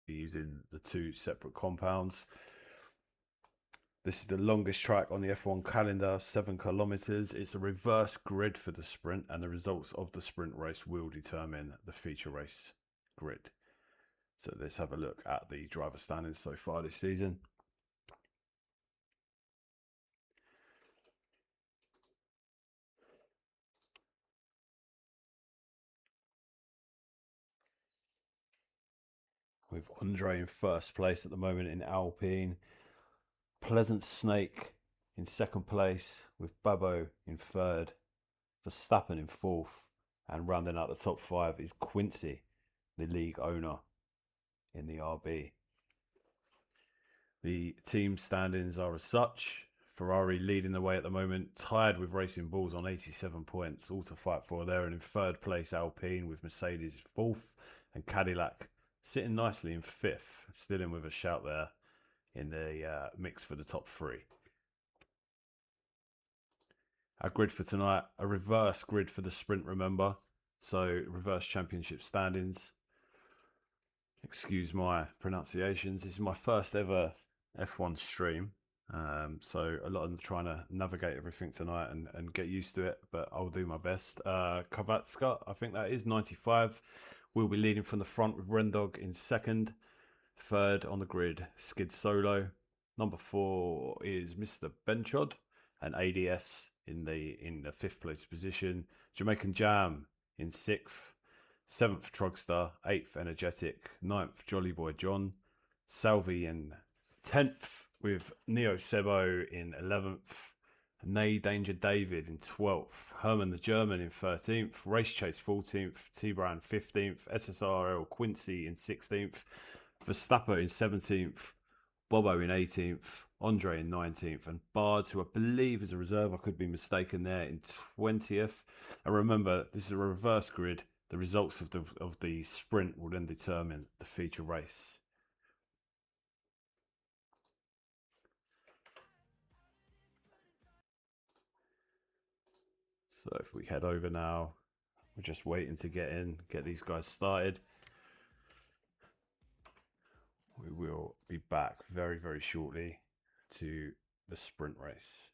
using the two separate compounds. This is the longest track on the F1 calendar, 7 kilometers. It's a reverse grid for the sprint, and the results of the sprint race will determine the feature race grid. So let's have a look at the driver standings so far this season. With Andre in first place at the moment in Alpine. Pleasant Snake in second place, with Babbo in third, Verstappen in fourth, and rounding out the top 5 is Quincy, the league owner in the RB. The team standings are as such. Ferrari leading the way at the moment, tied with Racing Bulls on 87 points, all to fight for there. And in third place, Alpine, with Mercedes fourth, and Cadillac sitting nicely in fifth, still in with a shout there in the mix for the top 3. Our grid for tonight, a reverse grid for the sprint, remember. So reverse championship standings. Excuse my pronunciations. This is my first ever F1 stream. So a lot of them trying to navigate everything tonight and get used to it, but I'll do my best. Kovatska, I think that is 95. We'll be leading from the front with Rendog in second. Third on the grid, Skid Solo. Number 4 is Mr. Benchod, and ADS in the 5th place position. Jamaican Jam in 6th. 7th Trugstar, 8th Energetic, 9th Jolly Boy John, Salvi in 10th with Neo Sebo in 11th, Nay Danger David in 12th, Herman the German in 13th, Race Chase 14th, T-Brown 15th, SSRL Quincy in 16th, Verstappen in 17th, Bobo in 18th, Andre in 19th, and Bards, who I believe is a reserve, I could be mistaken there, in 20th. And remember, this is a reverse grid. The results of the sprint will then determine the feature race. So if we head over now, we're just waiting to get these guys started. We will be back very, very shortly to the sprint race.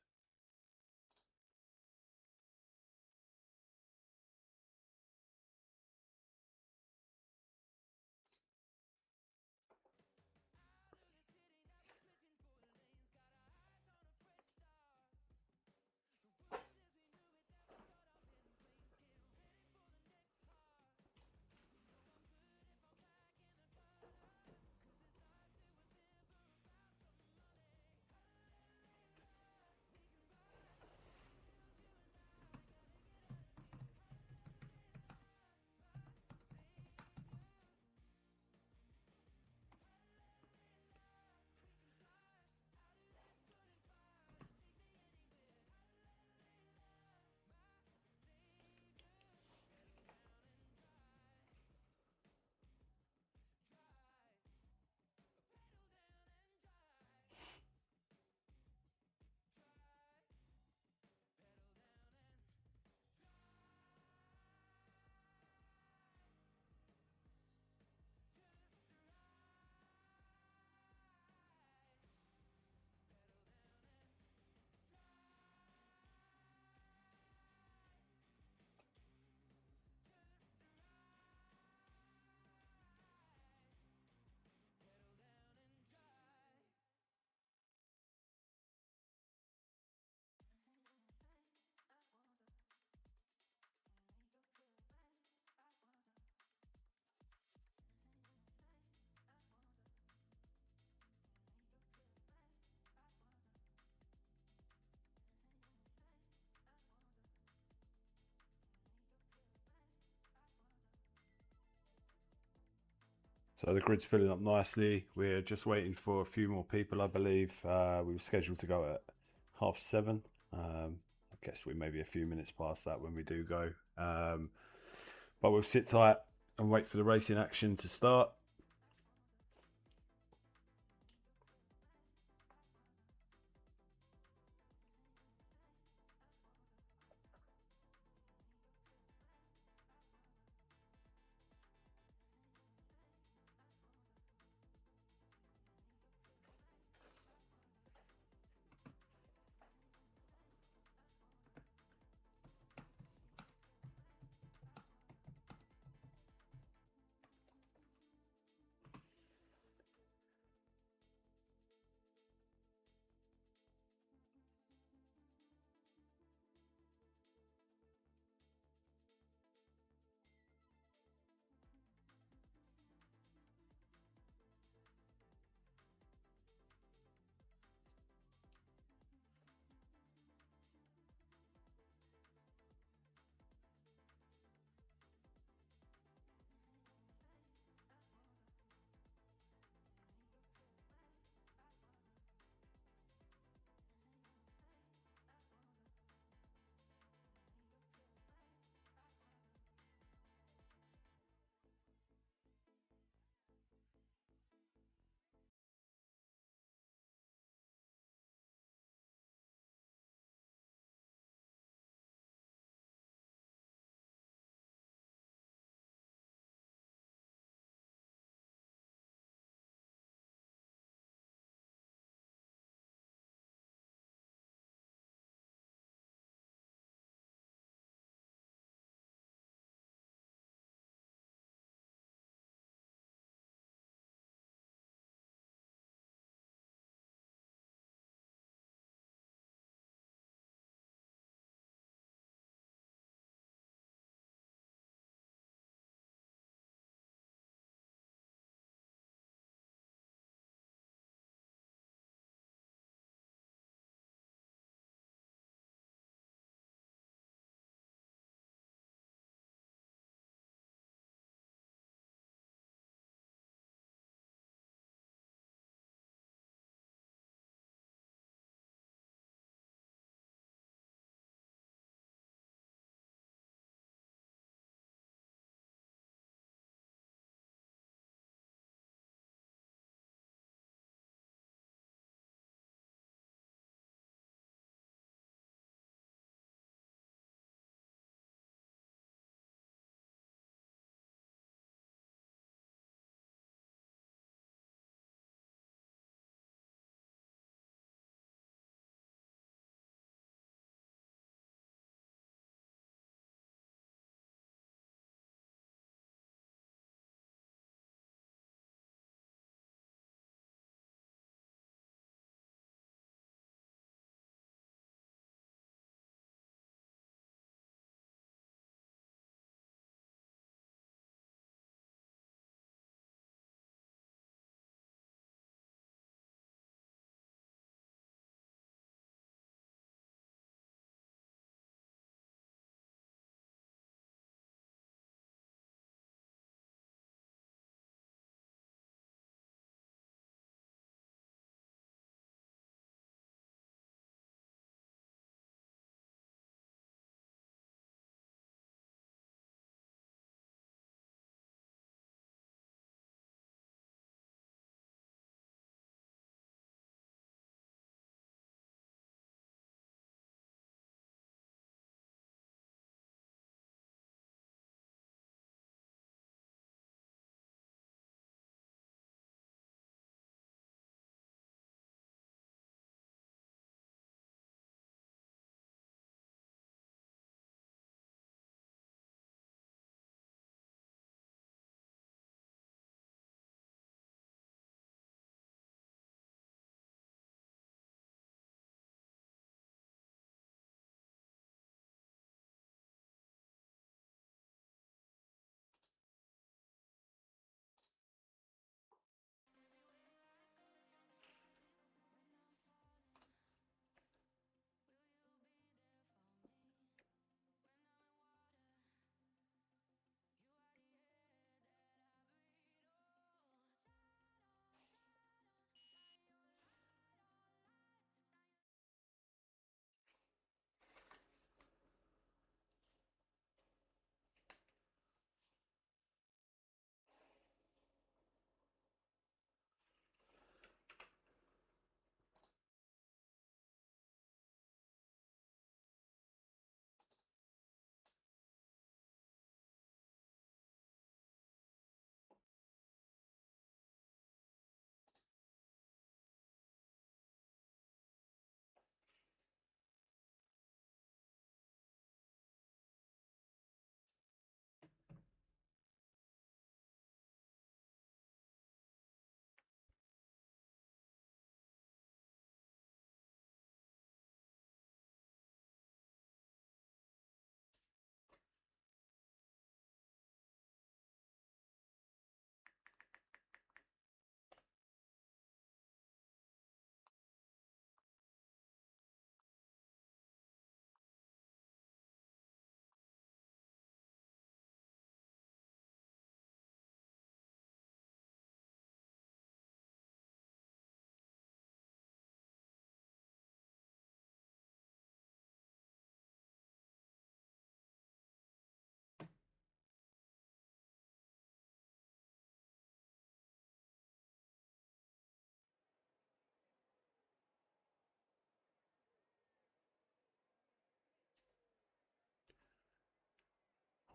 So the grid's filling up nicely. We're just waiting for a few more people, I believe. We were scheduled to go at 7:30. I guess we may be a few minutes past that when we do go. But we'll sit tight and wait for the racing action to start.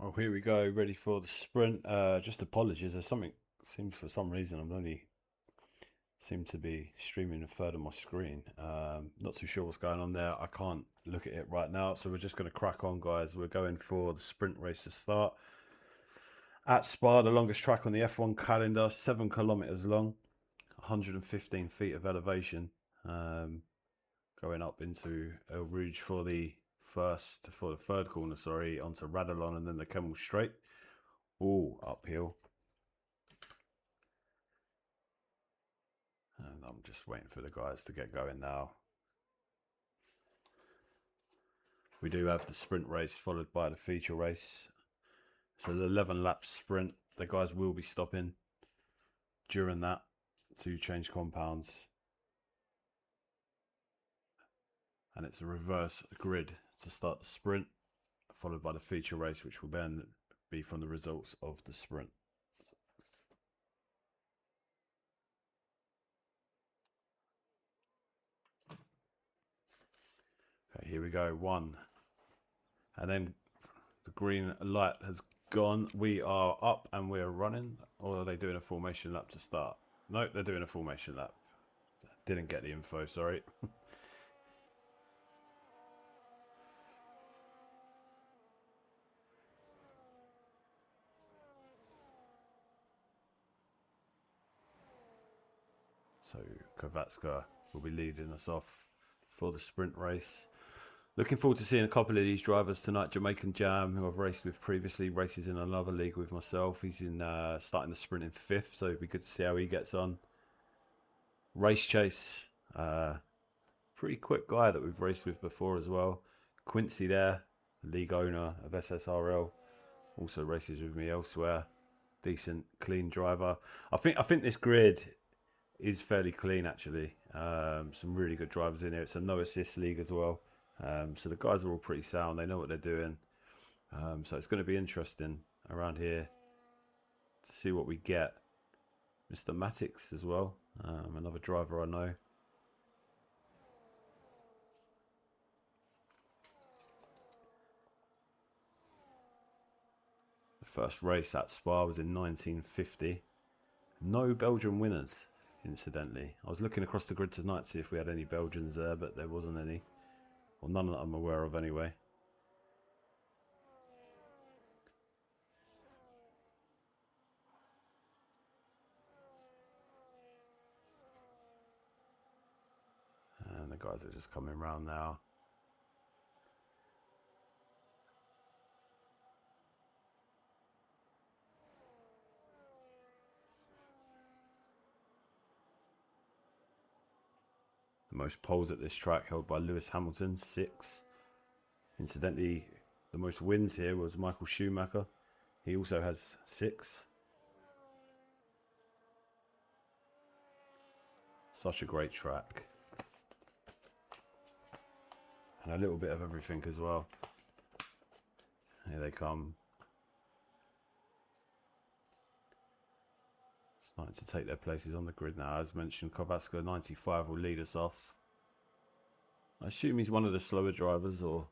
Oh, here we go, ready for the sprint. Just apologies, there's something, seems for some reason I'm only seem to be streaming a third of my screen. Not too sure what's going on there. I can't look at it right now, so we're just going to crack on, guys. We're going for the sprint race to start. At Spa, the longest track on the F1 calendar, 7 kilometers long, 115 feet of elevation. Going up into El Rouge for the third corner, sorry, onto Radalon and then the Kemmel Straight. All uphill. And I'm just waiting for the guys to get going now. We do have the sprint race followed by the feature race. It's an 11 lap sprint. The guys will be stopping during that to change compounds. And it's a reverse grid to start the sprint, followed by the feature race, which will then be from the results of the sprint. Okay, here we go, 1. And then the green light has gone. We are up and we're running. Or are they doing a formation lap to start? No, they're doing a formation lap. Didn't get the info, sorry. So Kovatska will be leading us off for the sprint race. Looking forward to seeing a couple of these drivers tonight. Jamaican Jam, who I've raced with previously, races in another league with myself. He's in starting the sprint in 5th, so it'd be good to see how he gets on. Race Chase, pretty quick guy that we've raced with before as well. Quincy there, league owner of SSRL, also races with me elsewhere. Decent, clean driver. I think this grid is fairly clean actually. Some really good drivers in here. It's a no assist league as well. So the guys are all pretty sound. They know what they're doing. So it's going to be interesting around here to see what we get. Mr. Matix as well, another driver I know. The first race at Spa was in 1950. No Belgian winners, incidentally. I was looking across the grid tonight to see if we had any Belgians there, but there wasn't any. Well, none that I'm aware of anyway. And the guys are just coming around now. The most poles at this track held by Lewis Hamilton, 6. Incidentally, the most wins here was Michael Schumacher. He also has 6. Such a great track. And a little bit of everything as well. Here they come. Starting to take their places on the grid now. As mentioned, Kovaska 95 will lead us off. I assume he's one of the slower drivers, or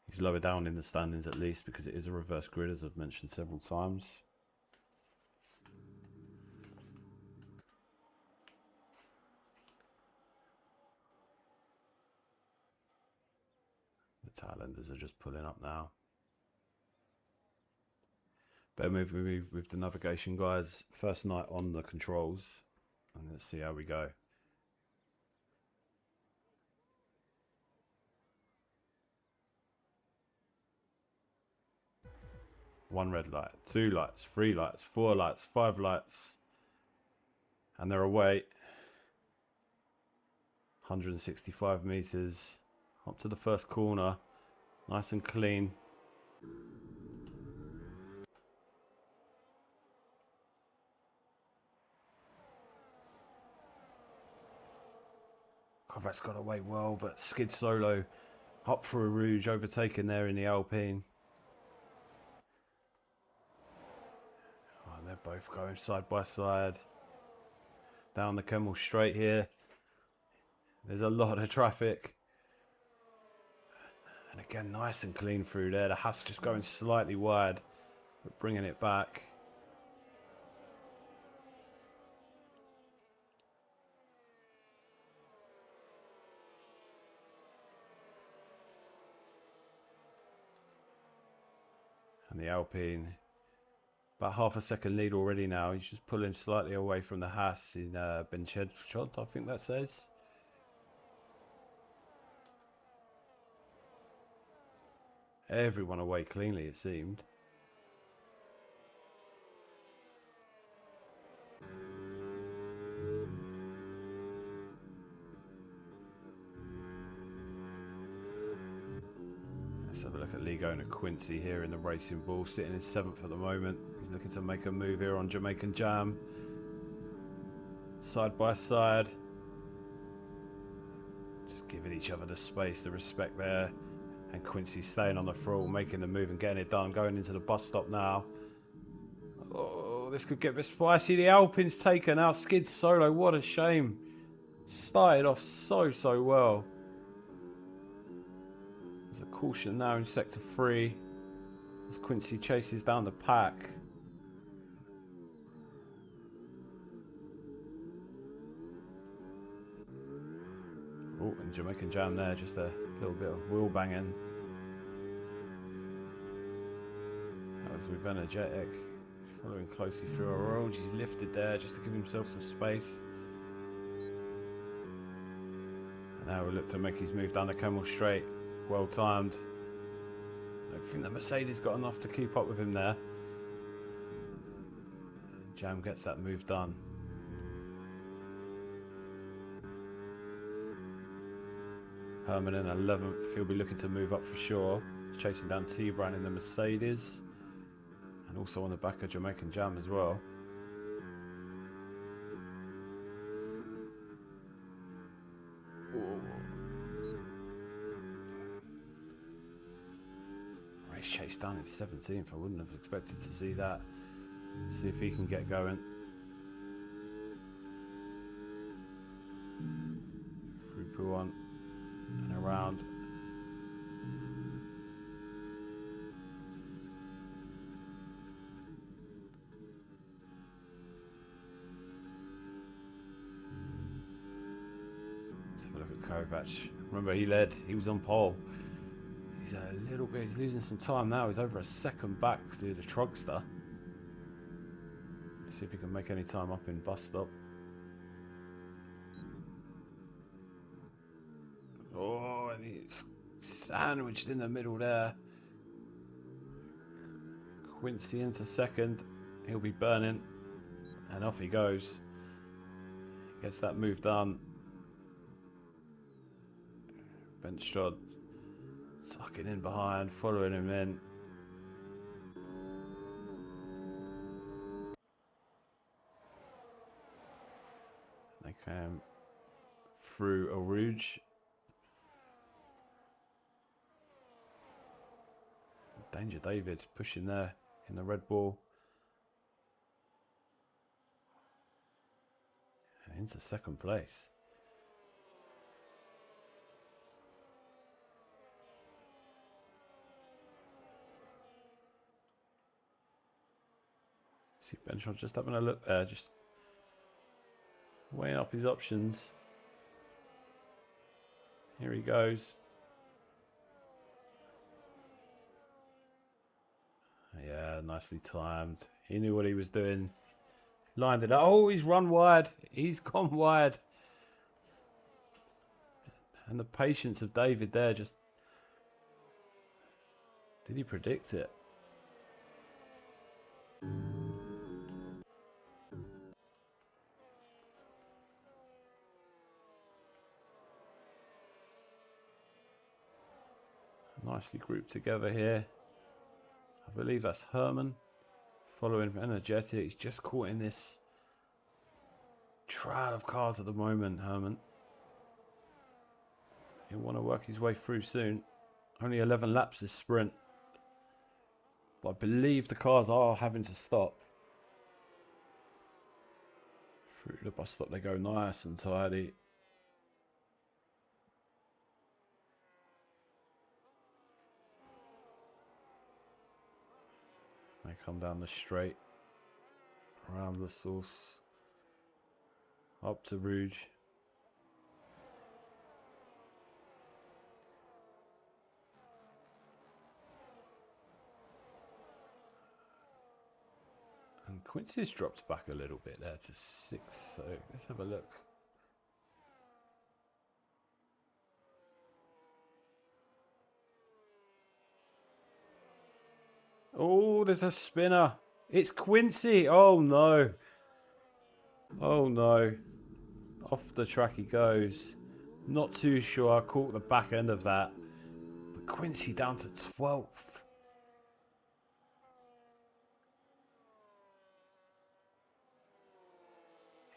he's lower down in the standings at least, because it is a reverse grid, as I've mentioned several times. The Thailanders are just pulling up now. Bear with me with the navigation, guys. First night on the controls, and let's see how we go. One red light, 2 lights, 3 lights, 4 lights, 5 lights, and they're away. 165 meters up to the first corner, nice and clean. Kovacs got away well, but skid solo up for a Rouge, overtaken there in the Alpine. Oh, they're both going side by side down the Kemmel Straight here. There's a lot of traffic. And again, nice and clean through there. The Haas just going slightly wide, but bringing it back. And the Alpine, about half a second lead already now. He's just pulling slightly away from the Haas in Benchedshot, I think that says. Everyone away cleanly, it seemed. Let's have a look at Ligo and Quincy here in the Racing Bull, sitting in 7th at the moment. He's looking to make a move here on Jamaican Jam. Side by side. Just giving each other the space, the respect there. And Quincy staying on the throttle, making the move and getting it done. Going into the bus stop now. Oh, this could get a bit spicy. The Alpine's taken out. Skid solo. What a shame. Started off so well. There's a caution now in sector 3. As Quincy chases down the pack. Oh, and Jamaican Jam there. Just a little bit of wheel banging. That was with Energetic. Following closely through a road. He's lifted there just to give himself some space. And now we'll look to make his move down the Camel Straight. Well timed. I don't think the Mercedes got enough to keep up with him there. Jam gets that move done. Herman in 11th. He'll be looking to move up for sure. He's chasing down T-Brown in the Mercedes. And also on the back of Jamaican Jam as well. Race chase down in 17th. I wouldn't have expected to see that. Let's see if he can get going. Through Puan and around. Kovac. Remember, he led. He was on pole. He's a little bit. He's losing some time now. He's over a second back to the Trugster. Let's see if he can make any time up in bus stop. Oh, and he's sandwiched in the middle there. Quincy into second. He'll be burning. And off he goes. Gets that move done. Benchshot sucking in behind, following him in. They came through a Rouge. Danger David pushing there in the Red Bull. And into second place. See Benchshot just having a look there, just weighing up his options. Here he goes. Yeah, nicely timed. He knew what he was doing. Lined it up. Oh, he's run wide. He's gone wide. And the patience of David there just... Did he predict it? Nicely grouped together here. I believe that's Herman. Following Energetic. He's just caught in this trial of cars at the moment, Herman. He'll want to work his way through soon. Only 11 laps this sprint. But I believe the cars are having to stop. Through the bus stop they go nice and tidy. They come down the straight, around the source, up to Rouge. And Quincy's dropped back a little bit there to 6, so let's have a look. Oh, there's a spinner. It's Quincy. Oh, no. Oh, no. Off the track he goes. Not too sure. I caught the back end of that. But Quincy down to 12th.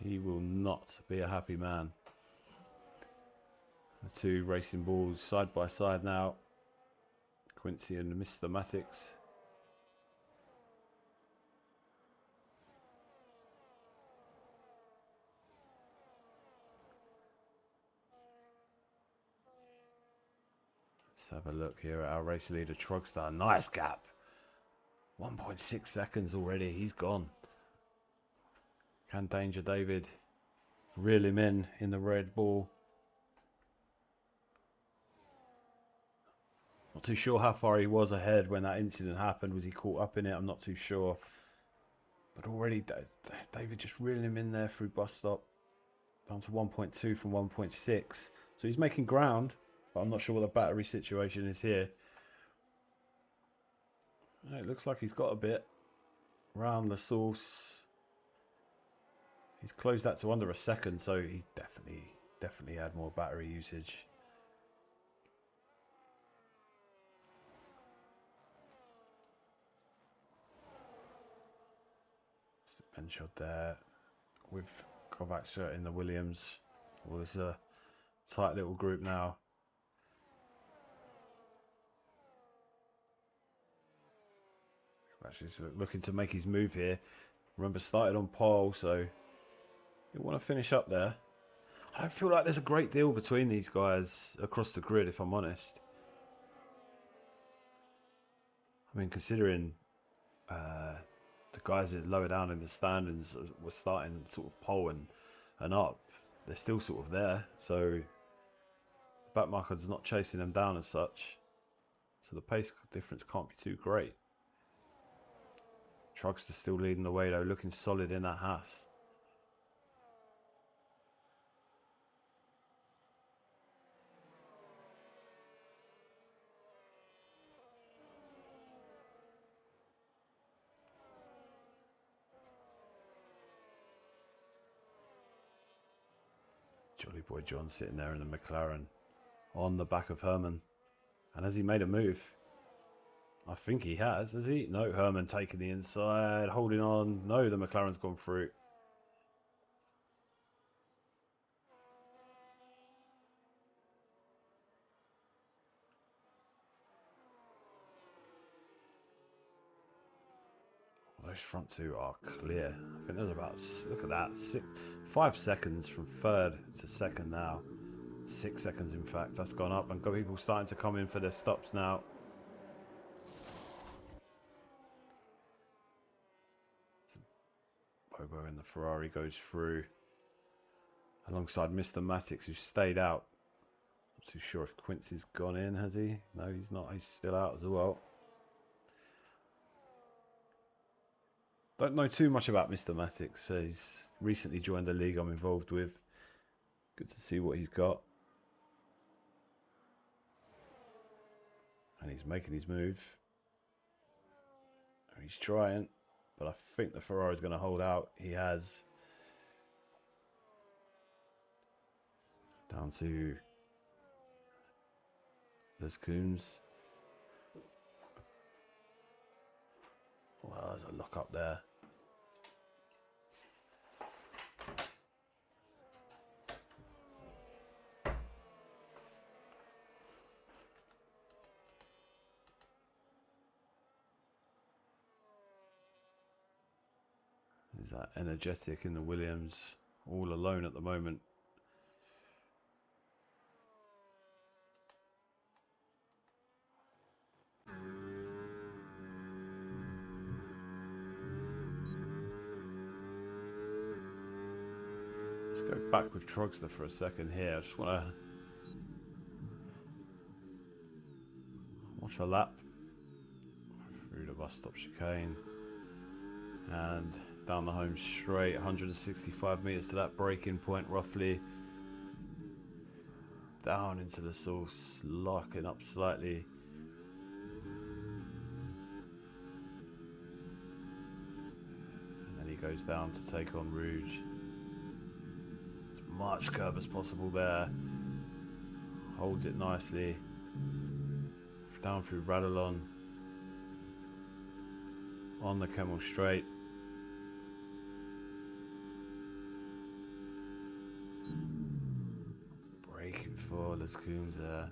He will not be a happy man. The two racing balls side by side now. Quincy and Mr. Matix. Let's have a look here at our race leader, Trugstar. Nice gap. 1.6 seconds already. He's gone. Can Danger David reel him in the red ball? Not too sure how far he was ahead when that incident happened. Was he caught up in it? I'm not too sure. But already David just reeling him in there through bus stop. Down to 1.2 from 1.6. So he's making ground. But I'm not sure what the battery situation is here. It looks like he's got a bit. Round the source. He's closed that to under a second. So he definitely had more battery usage. Ben shot there with Kovacs in the Williams. Well, it's a tight little group now. Kovacs is looking to make his move here. Remember, started on pole, so he'll want to finish up there. I don't feel like there's a great deal between these guys across the grid, if I'm honest. I mean, considering the guys that lower down in the standings were starting sort of pole and up, they're still sort of there. So the back marker's not chasing them down as such. So the pace difference can't be too great. Trugster still leading the way though, looking solid in that Haas. Jolly Boy John sitting there in the McLaren on the back of Herman. And has he made a move? I think he has he? No, Herman taking the inside, holding on. No, the McLaren's gone through. Well, those front two are clear. I think there's about, look at that, 5 seconds from third to second now. 6 seconds, in fact. That's gone up, and got people starting to come in for their stops now. Bobo in the Ferrari goes through alongside Mr. Matix, who stayed out. Not too sure if Quincy's gone in, has he? No, he's not. He's still out as well. Don't know too much about Mr. Matix. He's recently joined a league I'm involved with. Good to see what he's got. And he's making his move. He's trying, but I think the Ferrari's going to hold out. He has. Down to Les Coombs. Well, there's a lock up there. Is that energetic in the Williams, all alone at the moment. Let's go back with Trogster for a second here. I just want to watch a lap through the bus stop chicane and down the home straight. 165 metres to that braking point roughly. Down into the source, locking up slightly. And then he goes down to take on Rouge. As much curb as possible there. Holds it nicely. Down through Radalon. On the Kemmel straight. Braking for Les Coombs there.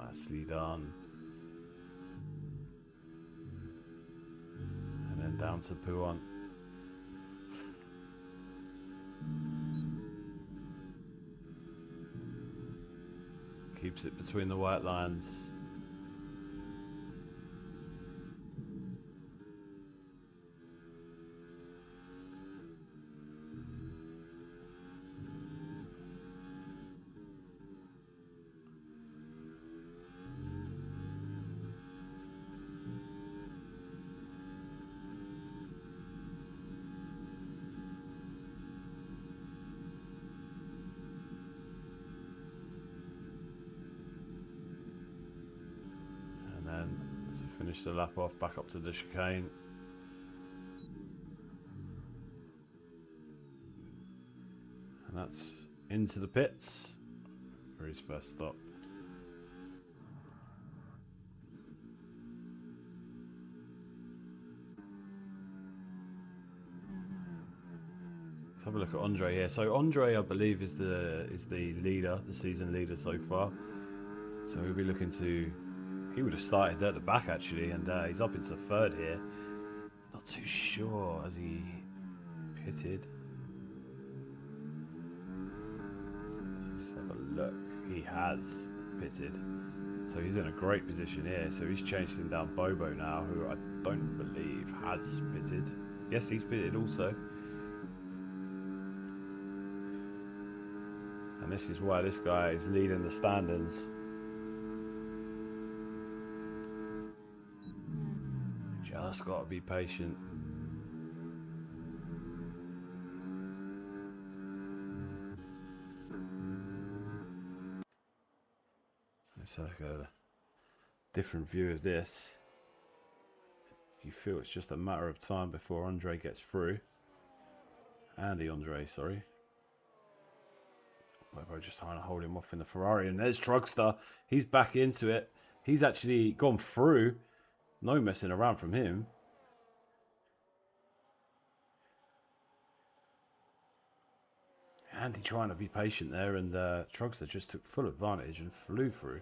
Nicely done. And then down to Pouant. Keeps it between the white lines. To finish the lap off, back up to the chicane. And that's into the pits for his first stop. Let's have a look at Andre here. So Andre, I believe, is the leader, the season leader so far. So he'll be looking to. He would have started at the back actually, and he's up into third here. Not too sure. Has he pitted? Let's have a look. He has pitted. So he's in a great position here. So he's changed him down Bobo now, who I don't believe has pitted. Yes, he's pitted also. And this is why this guy is leading the standings. Just got to be patient. Let's have a different view of this. You feel it's just a matter of time before Andre gets through. Andre, sorry. We're just trying to hold him off in the Ferrari. And there's Trogster. He's back into it. He's actually gone through. No messing around from him. Andy trying to be patient there, and Trogster just took full advantage and flew through.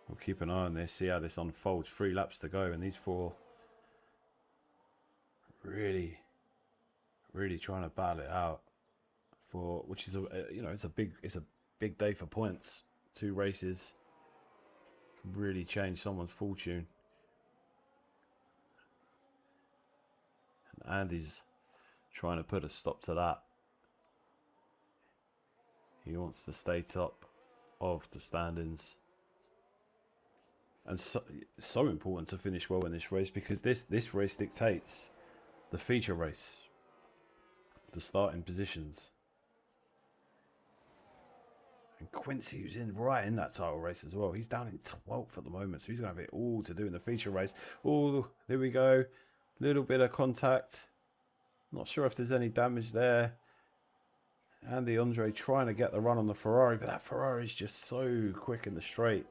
We'll keep an eye on this, see how this unfolds. 3 laps to go, and these 4 really trying to battle it out for, which is it's a big day for points. 2 races can really change someone's fortune. And Andy's trying to put a stop to that. He wants to stay top of the standings. And so important to finish well in this race, because this race dictates the feature race, the starting positions. And Quincy, who's right in that title race as well, he's down in 12th at the moment, so he's going to have it all to do in the feature race. Oh, there we go. Little bit of contact. Not sure if there's any damage there. Andy Andre trying to get the run on the Ferrari, but that Ferrari is just so quick in the straight.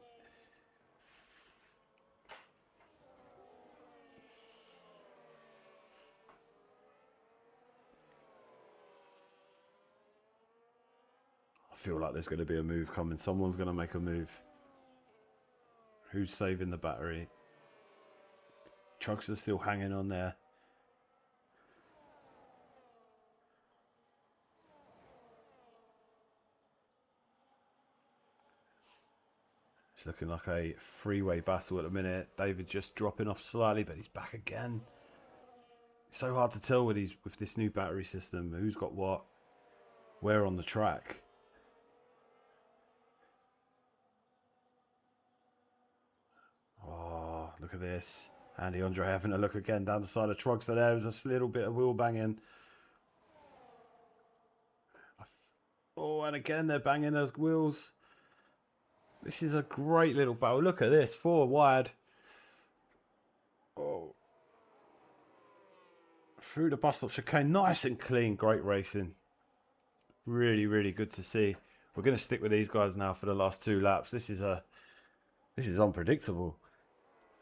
I feel like there's going to be a move coming. Someone's going to make a move. Who's saving the battery? Trucks are still hanging on there. It's looking like a freeway battle at the minute. David just dropping off slightly, but he's back again. It's so hard to tell with this new battery system. Who's got what, where on the track. Oh, look at this. Andy Andre having a look again down the side of trucks. So there's a little bit of wheel banging. Oh, and again they're banging those wheels. This is a great little battle. Look at this, 4 wide. Oh. Through the bus stop chicane, nice and clean, great racing. Really, really good to see. We're going to stick with these guys now for the last 2 laps. This is unpredictable.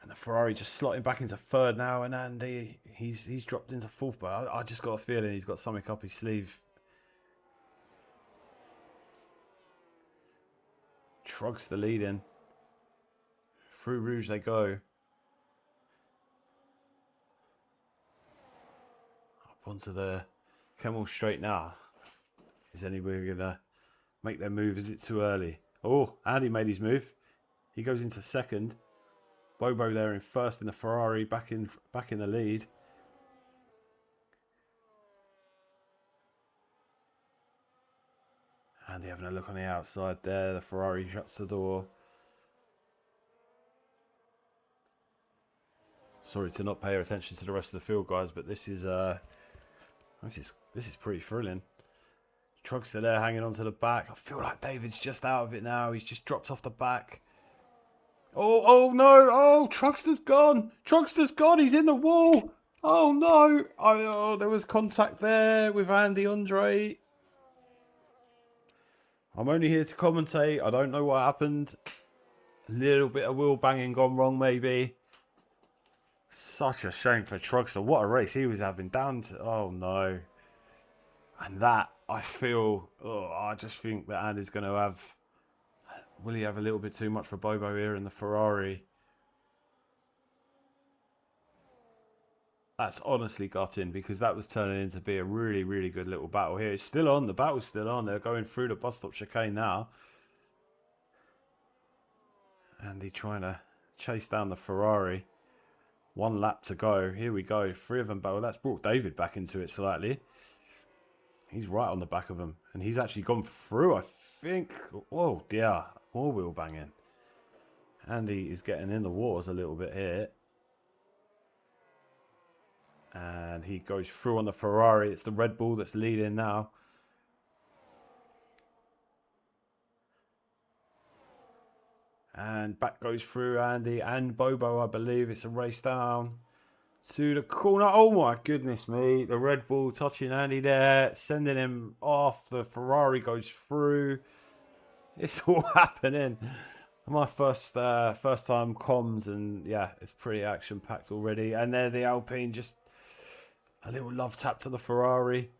And the Ferrari just slotting back into 3rd now, and Andy, he's dropped into 4th, but I just got a feeling he's got something up his sleeve. Trugs the lead in. Through Rouge they go. Up onto the Kemmel Straight now. Is anybody going to make their move? Is it too early? Oh, Andy made his move. He goes into 2nd. Bobo there in 1st in the Ferrari, back in the lead. Andy having a look on the outside there. The Ferrari shuts the door. Sorry to not pay attention to the rest of the field, guys, but this is pretty thrilling. Trucks are there hanging onto the back. I feel like David's just out of it now. He's just dropped off the back. Oh no! Oh, Truckster's gone. Truckster's gone. He's in the wall. Oh no! Oh, there was contact there with Andy Andre. I'm only here to commentate. I don't know what happened. A little bit of wheel banging gone wrong, maybe. Such a shame for Truckster. What a race he was having down to. Oh no! And that, I feel. Oh, I just think that Andy's going to have. Will he have a little bit too much for Bobo here in the Ferrari? That's honestly gutting, because that was turning into be a really, really good little battle here. It's still on. The battle's still on. They're going through the bus stop chicane now. Andy trying to chase down the Ferrari. 1 lap to go. Here we go. 3 of them battle. That's brought David back into it slightly. He's right on the back of him. And he's actually gone through, I think. Whoa, dear. More wheel banging. Andy is getting in the waters a little bit here. And he goes through on the Ferrari. It's the Red Bull that's leading now. And back goes through Andy and Bobo, I believe. It's a race down to the corner. Oh my goodness me. The Red Bull touching Andy there, sending him off. The Ferrari goes through. It's all happening. My first time comms, and yeah, it's pretty action-packed already. And there the Alpine, just a little love tap to the Ferrari.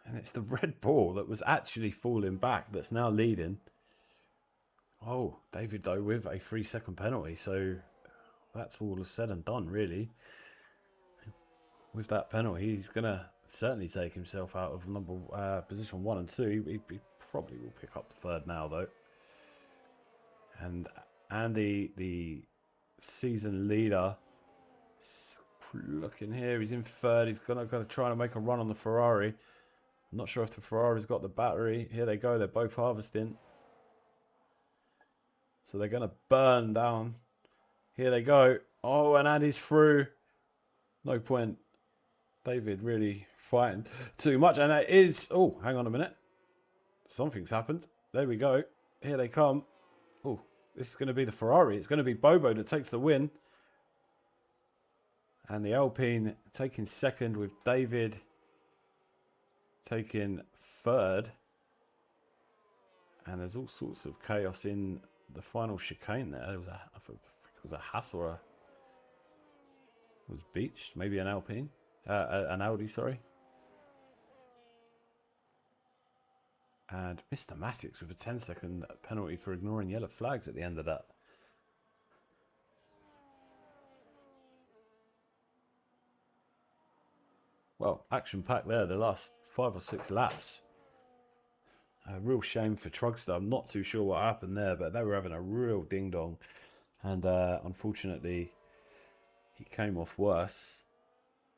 And it's the Red Bull that was actually falling back that's now leading. Oh, David though with a 3-second penalty. So that's all said and done, really. With that penalty, he's going to certainly take himself out of position 1 and 2. He probably will pick up the 3rd now, though. And Andy, the season leader, looking here. He's in 3rd. He's going to try to make a run on the Ferrari. I'm not sure if the Ferrari's got the battery. Here they go. They're both harvesting. So they're going to burn down. Here they go. Oh, and Andy's through. No point. David really fighting too much. And it is... Oh, hang on a minute. Something's happened. There we go. Here they come. Oh, this is going to be the Ferrari. It's going to be Bobo that takes the win. And the Alpine taking 2nd with David taking 3rd. And there's all sorts of chaos in the final chicane there. There was I think it was a Haas or a... was beached. Maybe an Alpine. An Audi, sorry. And Mr. Matix with a 10-second penalty for ignoring yellow flags at the end of that. Well, action-packed there, the last 5 or 6 laps. A real shame for Trugster. I'm not too sure what happened there, but they were having a real ding-dong. And unfortunately, he came off worse.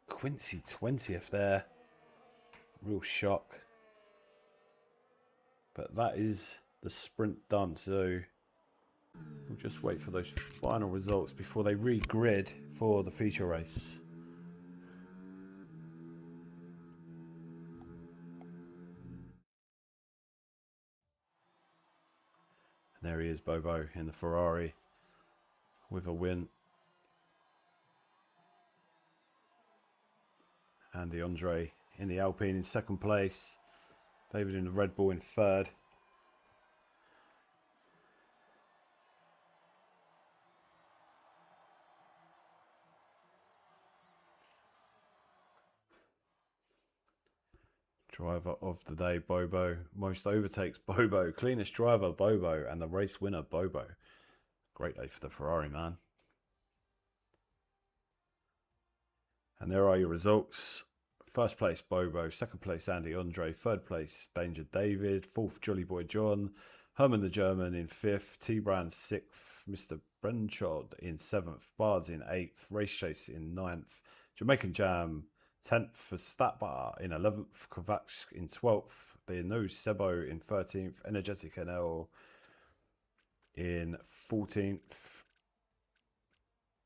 Quincy 20th there. Real shock. But that is the sprint done. So we'll just wait for those final results before they re-grid for the feature race. And there he is, Bobo, in the Ferrari with a win. Andy Andre in the Alpine in second place. David in the Red Bull in third. Driver of the day, Bobo. Most overtakes, Bobo. Cleanest driver, Bobo. And the race winner, Bobo. Great day for the Ferrari, man. And there are your results. First place, Bobo. Second place, Andy Andre. Third place, Danger David. Fourth, Jolly Boy John. Herman the German in fifth. T-Brand sixth. Mr. Brenchod in seventh. Bards in eighth. Race Chase in ninth. Jamaican Jam 10th for Statbar in 11th. Kovacs in 12th. The Nose Sebo in 13th. Energetic NL in 14th.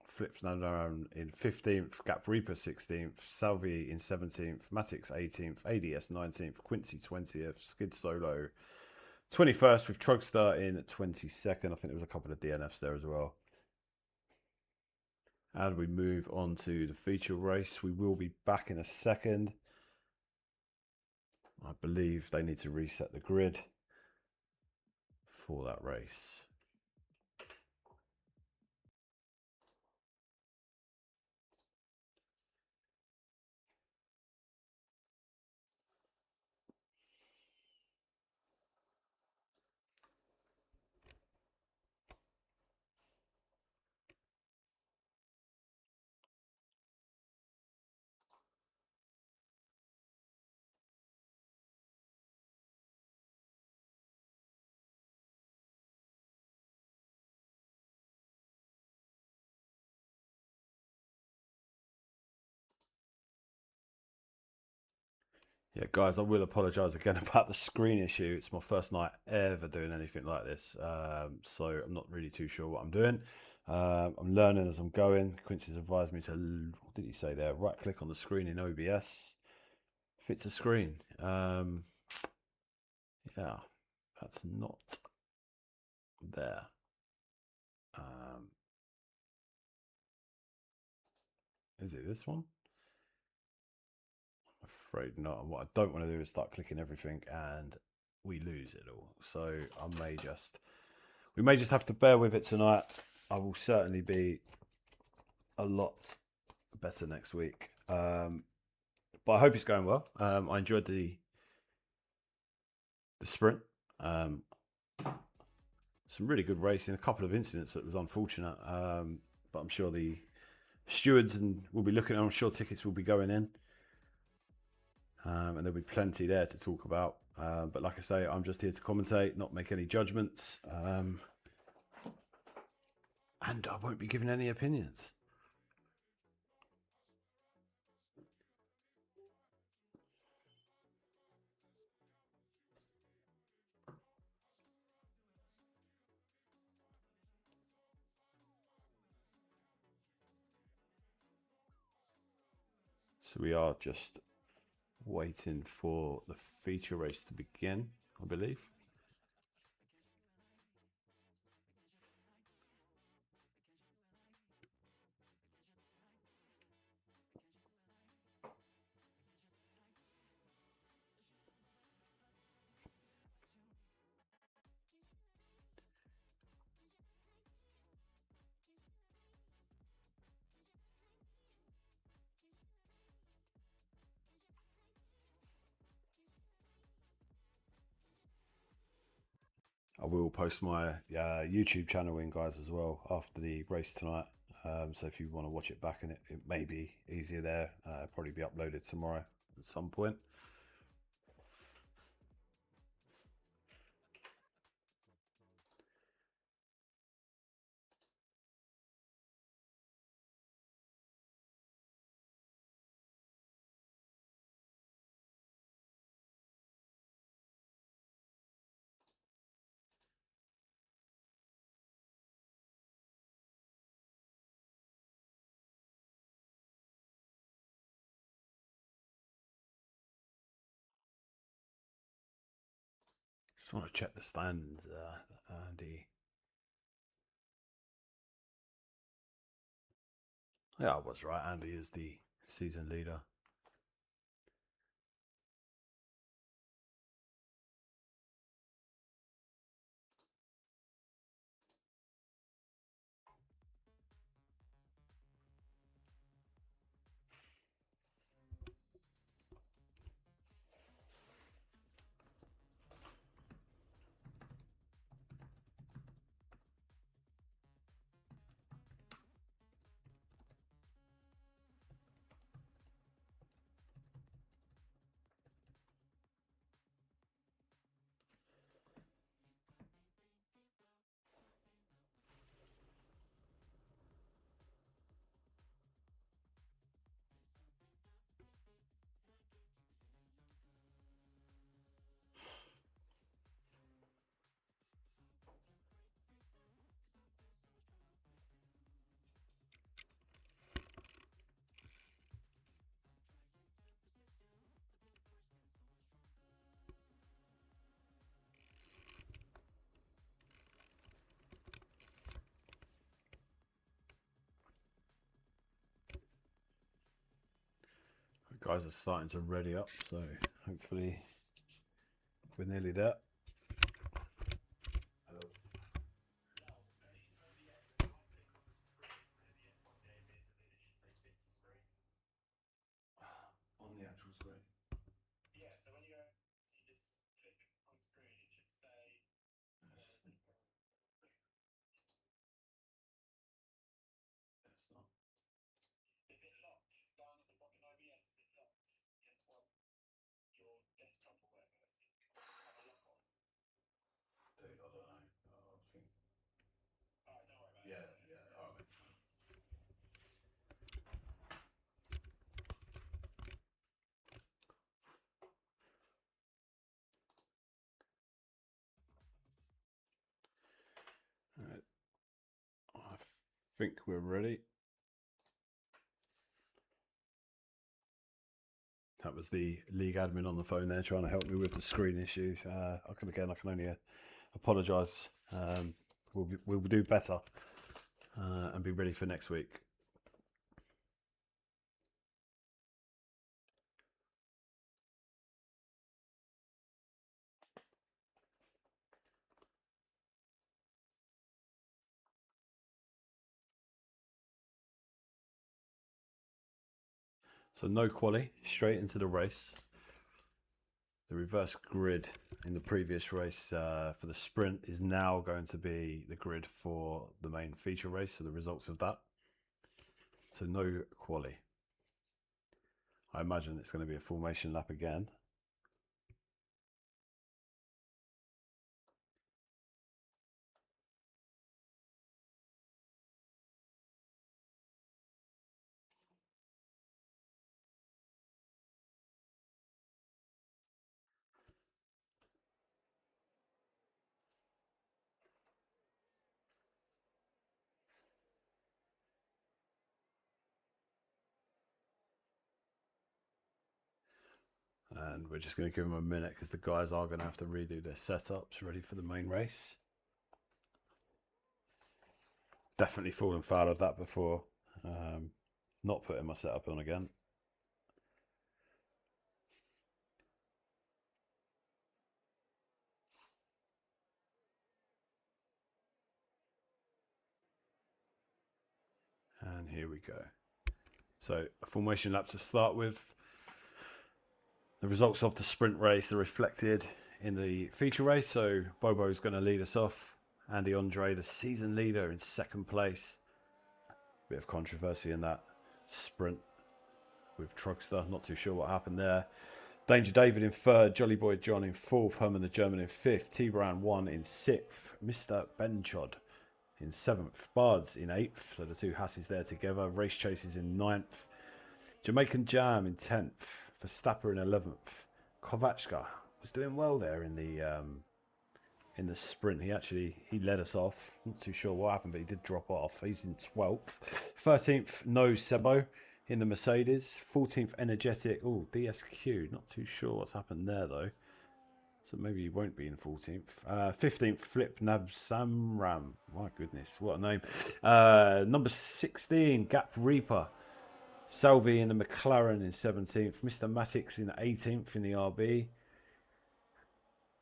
Flips Nandaran in 15th, Gap Reaper 16th, Salvi in 17th, Matix 18th, ADS 19th, Quincy 20th, Skid Solo 21st with Trugster in 22nd. I think there was a couple of DNFs there as well. And we move on to the feature race. We will be back in a second. I believe they need to reset the grid for that race. Yeah, guys, I will apologise again about the screen issue. It's my first night ever doing anything like this, so I'm not really too sure what I'm doing. I'm learning as I'm going. Quincy's advised me to, what did he say there? Right click on the screen in OBS. Fits a screen. Yeah, that's not there. Is it this one? Afraid not. And what I don't want to do is start clicking everything and we lose it all. So we may just have to bear with it tonight. I will certainly be a lot better next week. But I hope it's going well. I enjoyed the sprint. Some really good racing. A couple of incidents that was unfortunate. But I'm sure the stewards will be looking. I'm sure tickets will be going in. And there'll be plenty there to talk about. But like I say, I'm just here to commentate, not make any judgments. And I won't be giving any opinions. So we are just waiting for the feature race to begin, I believe. I will post my YouTube channel in, guys, as well after the race tonight. So if you want to watch it back, and it may be easier there, probably be uploaded tomorrow at some point. Just want to check the stands, Andy. Yeah, I was right. Andy is the season leader. The guys are starting to ready up, so hopefully we're nearly there. On the actual screen. Dude, I don't know. I think. Yeah, yeah. All right. All right. I think we're ready. That was the league admin on the phone there trying to help me with the screen issue. I can only apologise. We'll do better and be ready for next week. So no quali, straight into the race. The reverse grid in the previous race for the sprint is now going to be the grid for the main feature race, so the results of that. So no quali. I imagine it's going to be a formation lap again. And we're just going to give them a minute because the guys are going to have to redo their setups ready for the main race. Definitely fallen foul of that before. Not putting my setup on again. And here we go. So a formation lap to start with. The results of the sprint race are reflected in the feature race. So Bobo's going to lead us off. Andy Andre, the season leader, in second place. Bit of controversy in that sprint with Trugster. Not too sure what happened there. Danger David in third. Jolly Boy John in fourth. Herman the German in fifth. T Brown 1 in sixth. Mr. Benchod in seventh. Bards in eighth. So the two Hasses there together. Race Chasers in ninth. Jamaican Jam in 10th. Verstappen in 11th. Kovachka was doing well there in the sprint. He led us off. Not too sure what happened, but he did drop off. He's in 12th. 13th, No Sebo in the Mercedes. 14th, Energetic. Oh, DSQ. Not too sure what's happened there, though. So maybe he won't be in 14th. 15th, Flip Nab Samram. My goodness, what a name. Number 16, Gap Reaper. Salvi in the McLaren in 17th. Mr. Matix in 18th in the RB.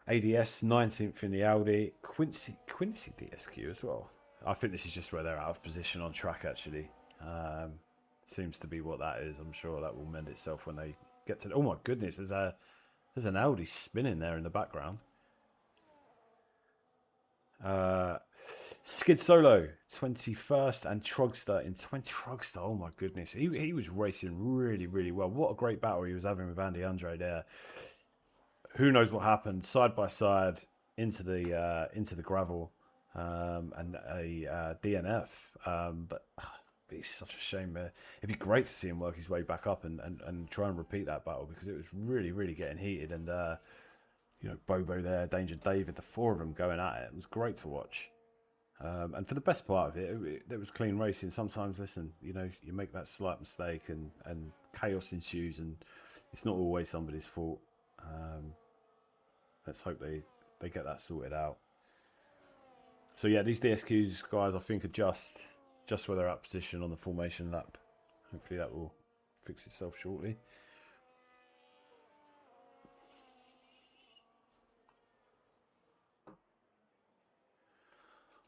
ADS 19th in the Audi. Quincy DSQ as well. I think this is just where they're out of position on track, actually. Seems to be what that is. I'm sure that will mend itself when they get to... Oh my goodness, there's an Audi spinning there in the background. Skid Solo 21st and Trugster in 20. Trugster, oh my goodness, he was racing really well. What a great battle he was having with Andy Andre there. Who knows what happened? Side by side into the gravel and a DNF. But it's such a shame. It'd be great to see him work his way back up and try and repeat that battle, because it was really getting heated. And Bobo there, Danger David, the four of them going at it. It was great to watch. And for the best part of it was clean racing. Sometimes, listen, you make that slight mistake and chaos ensues, and it's not always somebody's fault. Let's hope they get that sorted out. So yeah, these DSQs, guys, I think are just where they're at position on the formation lap. Hopefully that will fix itself shortly.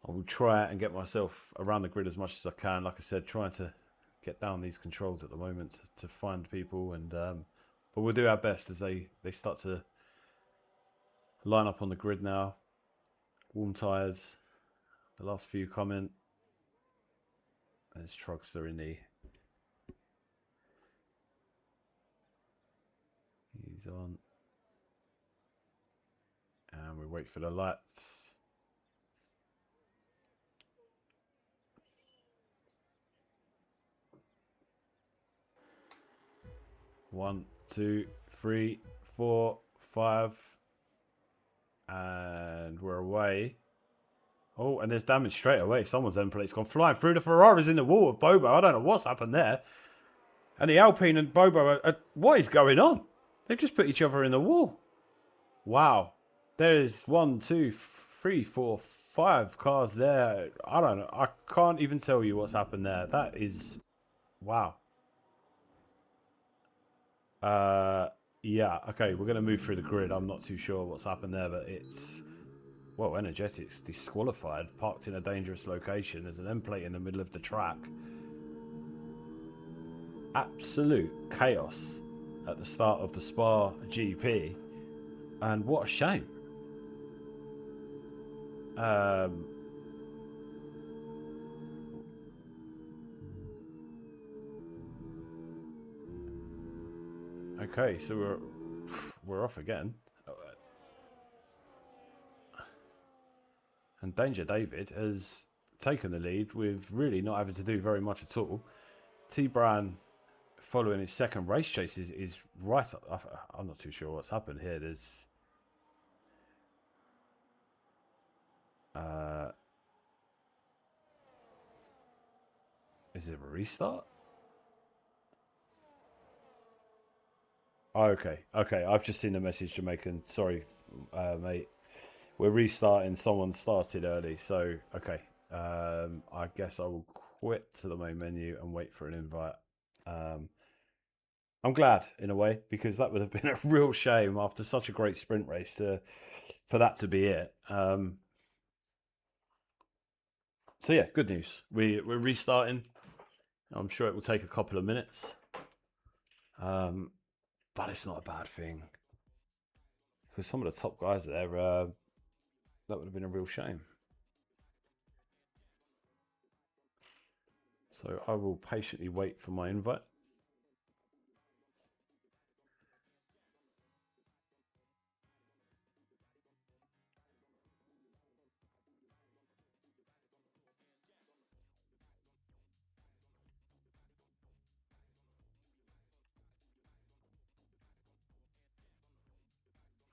I will try and get myself around the grid as much as I can. Like I said, trying to get down these controls at the moment to find people, and but we'll do our best as they start to line up on the grid now. Warm tyres. The last few coming. There's Trugster in the... He's on. And we wait for the lights. One, two, three, 4, 5. And we're away. Oh, and there's damage straight away. Someone's end plate's gone flying through. The Ferrari's in the wall of Bobo. I don't know what's happened there. And the Alpine and Bobo what is going on? They've just put each other in the wall. Wow. There's 1, 2, 3, 4, 5 cars there. I don't know. I can't even tell you what's happened there. That is... Wow. Yeah, okay, we're going to move through the grid. I'm not too sure what's happened there, but it's... Well, Energetics disqualified, parked in a dangerous location. There's an end plate in the middle of the track. Absolute chaos at the start of the Spa GP. And what a shame. Okay, so we're off again. And Danger David has taken the lead with really not having to do very much at all. T-Bran, following his second race chase, is right up. I'm not too sure what's happened here. There's... is it a restart? Oh, okay. I've just seen the message, Jamaican. Sorry, mate. We're restarting. Someone started early, so okay. I guess I will quit to the main menu and wait for an invite. I'm glad in a way, because that would have been a real shame after such a great sprint race for that to be it. So yeah, good news. We're restarting. I'm sure it will take a couple of minutes. But it's not a bad thing. because some of the top guys there, that would have been a real shame. So I will patiently wait for my invite.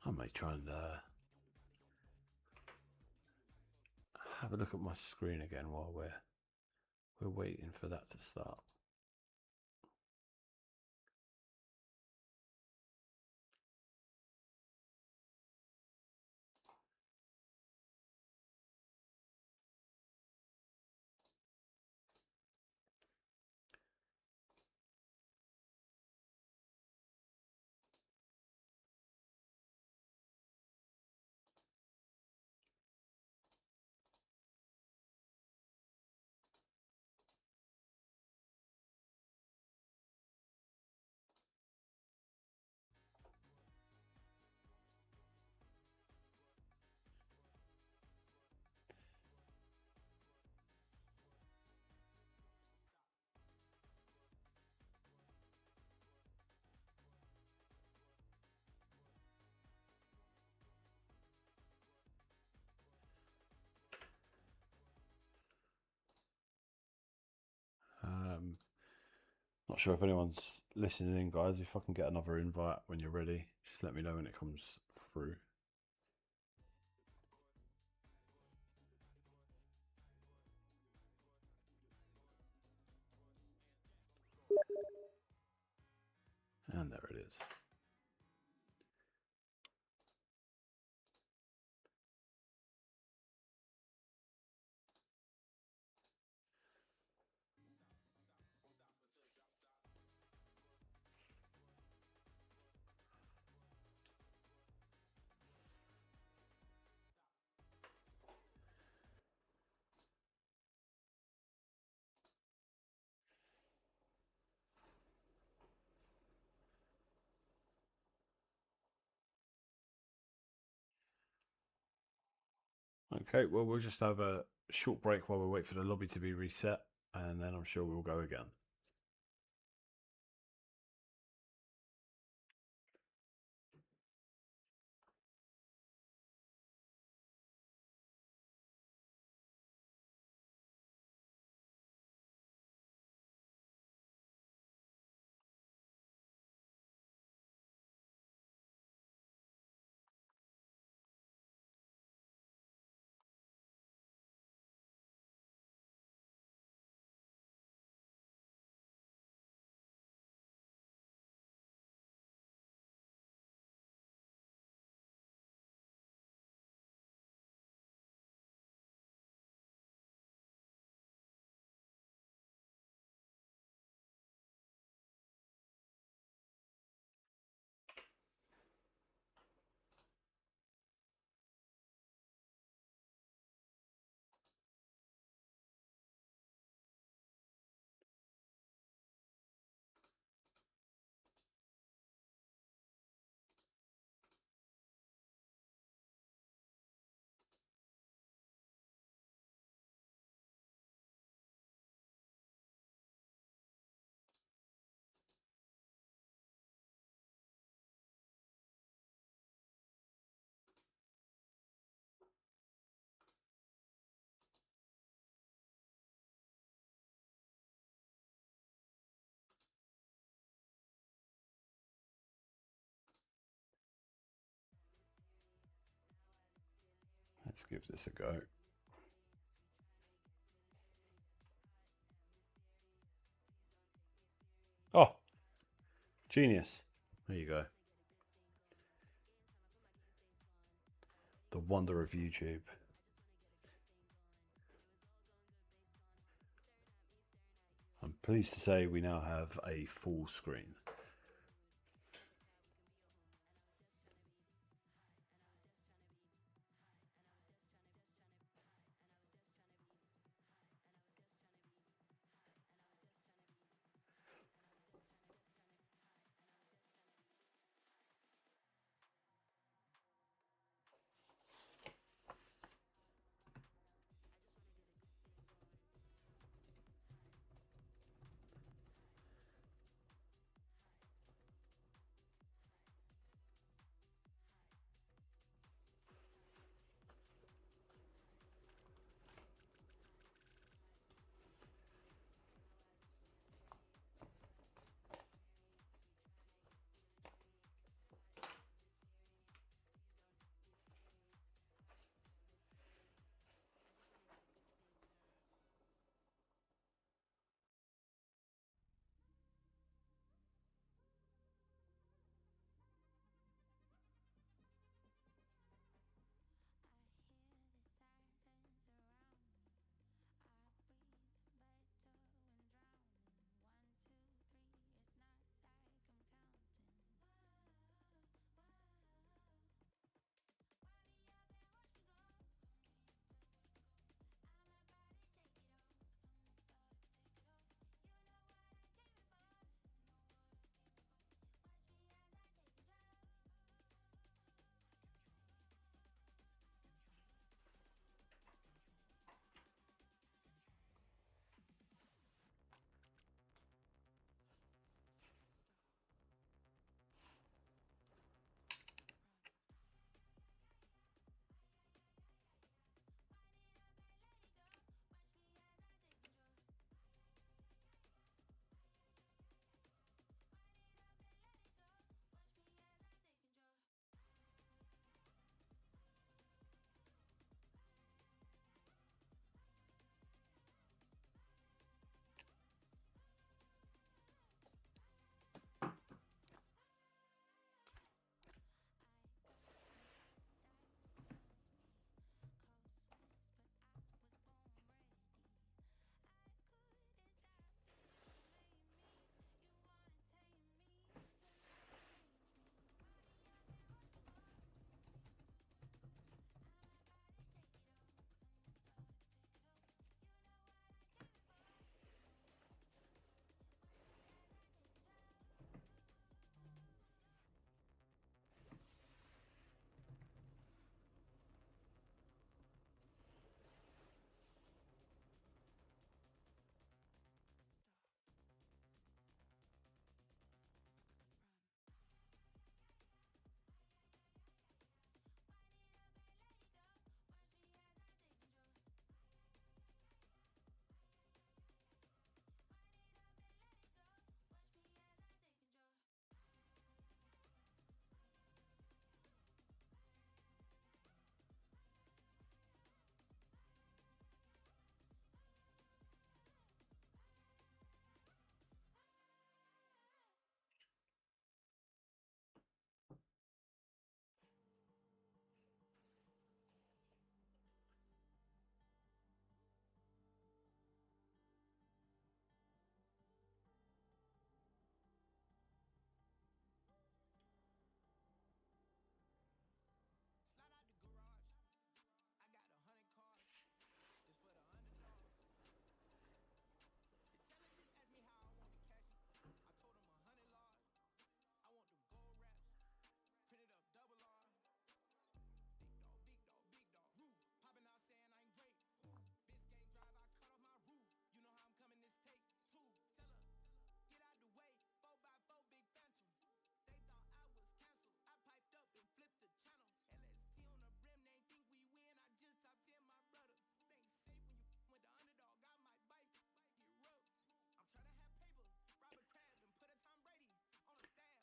I may try and have a look at my screen again while we're waiting for that to start. Not sure if anyone's listening in, guys. If I can get another invite when you're ready, just let me know when it comes through. And there it is. Okay, well, we'll just have a short break while we wait for the lobby to be reset, and then I'm sure we'll go again. Let's give this a go. Oh, genius. There you go. The wonder of YouTube. I'm pleased to say we now have a full screen.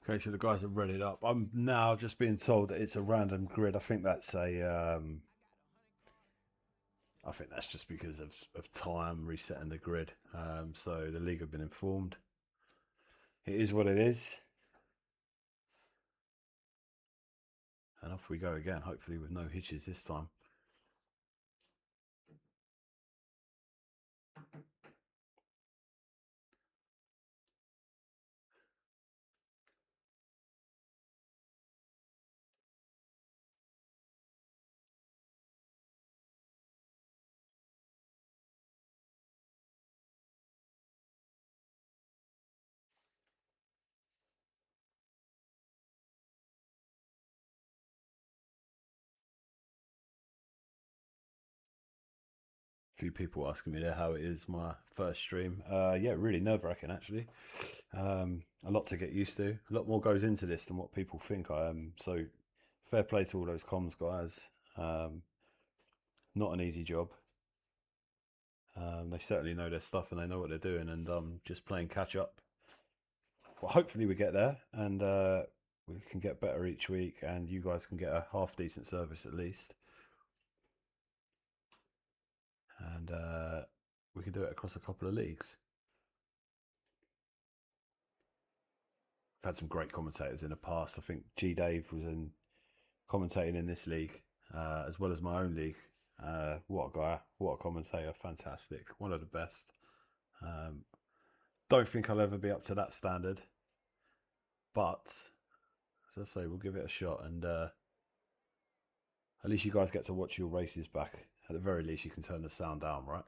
Okay, so the guys are readied up. I'm now just being told that it's a random grid. I think that's a. I think that's just because of time resetting the grid. So the league have been informed. It is what it is. And off we go again, hopefully with no hitches this time. Few people asking me there how it is my first stream. Yeah, really nerve wracking actually. A lot to get used to. A lot more goes into this than what people think I am. So fair play to all those comms guys. Not an easy job. They certainly know their stuff and they know what they're doing, and just playing catch up. Well, hopefully we get there, and we can get better each week, and you guys can get a half decent service at least, and we can do it across a couple of leagues. I've had some great commentators in the past. I think G Dave was in commentating in this league, as well as my own league. What a guy! What a commentator! Fantastic! One of the best. Don't think I'll ever be up to that standard, but as I say, we'll give it a shot, and at least you guys get to watch your races back. At the very least, you can turn the sound down, right?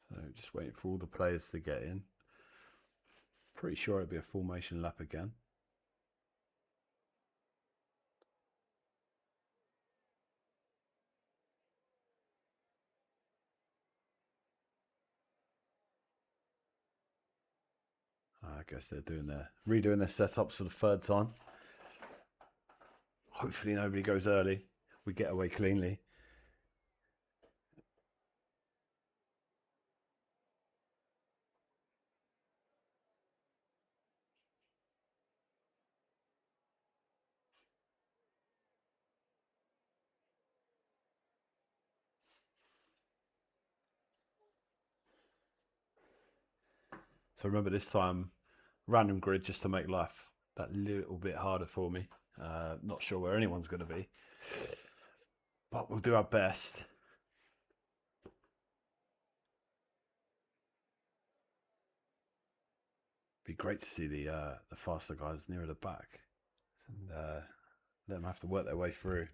So just waiting for all the players to get in. Pretty sure it'll be a formation lap again. I guess they're redoing their setups for the third time. Hopefully nobody goes early. We get away cleanly. So remember this time, random grid just to make life that little bit harder for me. Not sure where anyone's going to be, but we'll do our best. Be great to see the faster guys nearer the back, and let them have to work their way through.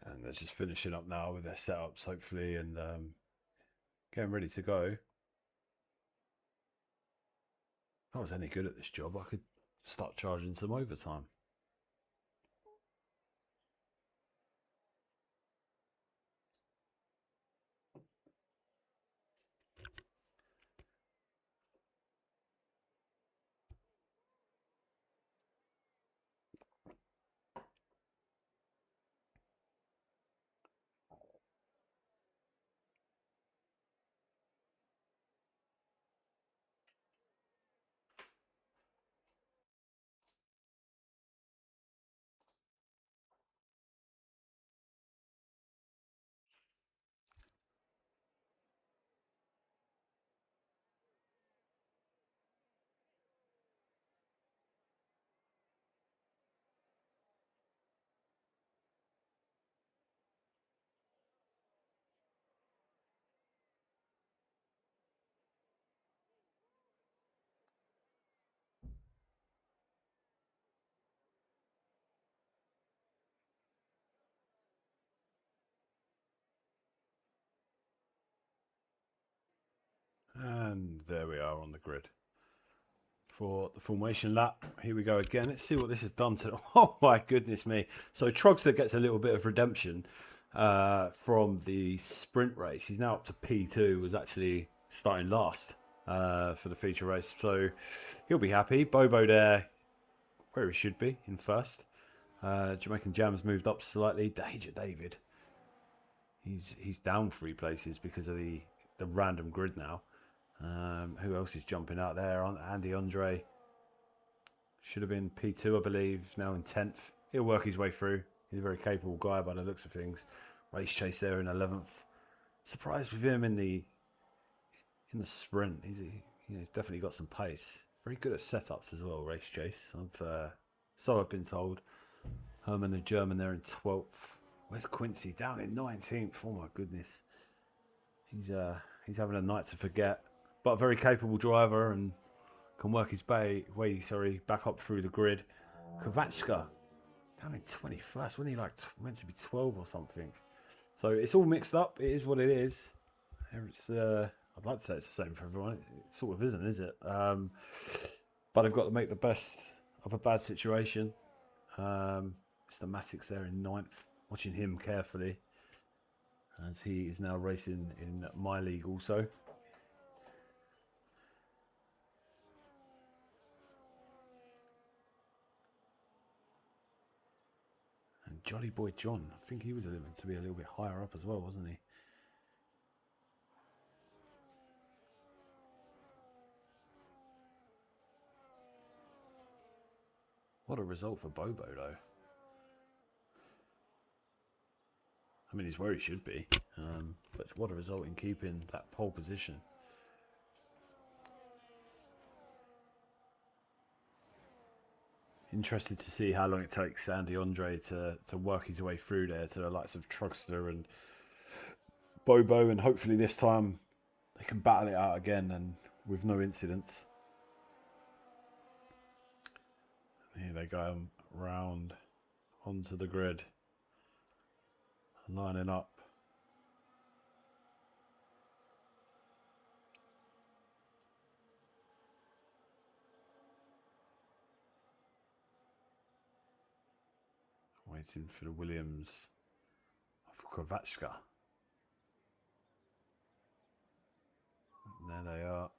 And they're just finishing up now with their setups, hopefully, and getting ready to go. If I was any good at this job, I could start charging some overtime. And there we are on the grid for the formation lap. Here we go again. Let's see what this has done to. Oh my goodness me! So Trogster gets a little bit of redemption from the sprint race. He's now up to P2. Was actually starting last for the feature race, so he'll be happy. Bobo there, where he should be, in first. Jamaican Jam's moved up slightly. Danger David. He's down 3 places because of the random grid now. Who else is jumping out there? Andy Andre should have been P2, I believe. Now in 10th. He'll work his way through. He's a very capable guy by the looks of things. Race Chase there in 11th. Surprised with him in the sprint. He's definitely got some pace. Very good at setups as well. Race Chase. So I've been told. Herman the German there in 12th. Where's Quincy? Down in 19th. Oh my goodness. He's having a night to forget. But a very capable driver and can work his way back up through the grid. Kovatska down in 21st. Wasn't he like meant to be 12 or something? So it's all mixed up. It is what it is. It's I'd like to say it's the same for everyone. It sort of isn't, is it? But I've got to make the best of a bad situation. Mr. Matic's there in 9th. Watching him carefully as he is now racing in my league also. And Jolly Boy John, I think he was meant to be a little bit higher up as well, wasn't he? What a result for Bobo though. I mean, he's where he should be, but what a result in keeping that pole position. Interested to see how long it takes Andy Andre to work his way through there to the likes of Trogster and Bobo, and hopefully this time they can battle it out again and with no incidents. Here they go round onto the grid, lining up. Waiting for the Williams of Kovatska. There they are.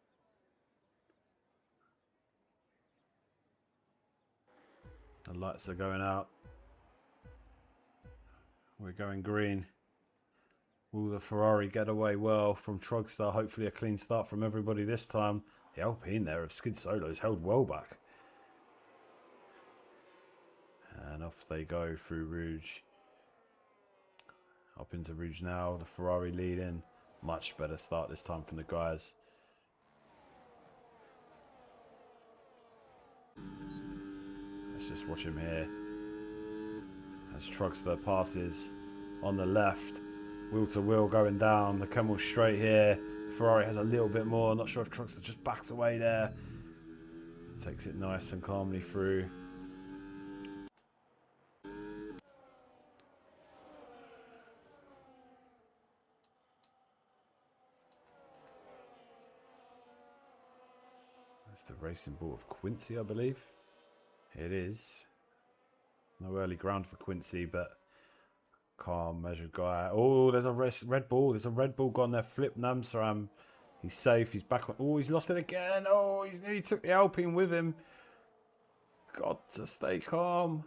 The lights are going out. We're going green. Will the Ferrari get away well from Trogster? Hopefully a clean start from everybody this time. The Alpine there of Skid Solos held well back. And off they go through Rouge. Up into Rouge now. The Ferrari leading. Much better start this time from the guys. Let's just watch him here. As Trogster passes on the left. Wheel to wheel going down. The Camel straight here. Ferrari has a little bit more. Not sure if Trogster just backs away there. Takes it nice and calmly through. That's the racing ball of Quincy, I believe. It is. No early ground for Quincy, but calm, measured guy. Oh, there's a red ball. There's a red ball gone there. Flip Namsaram. He's safe. He's back on. Oh, he's lost it again. Oh, he's nearly took the Alpine with him. Got to stay calm.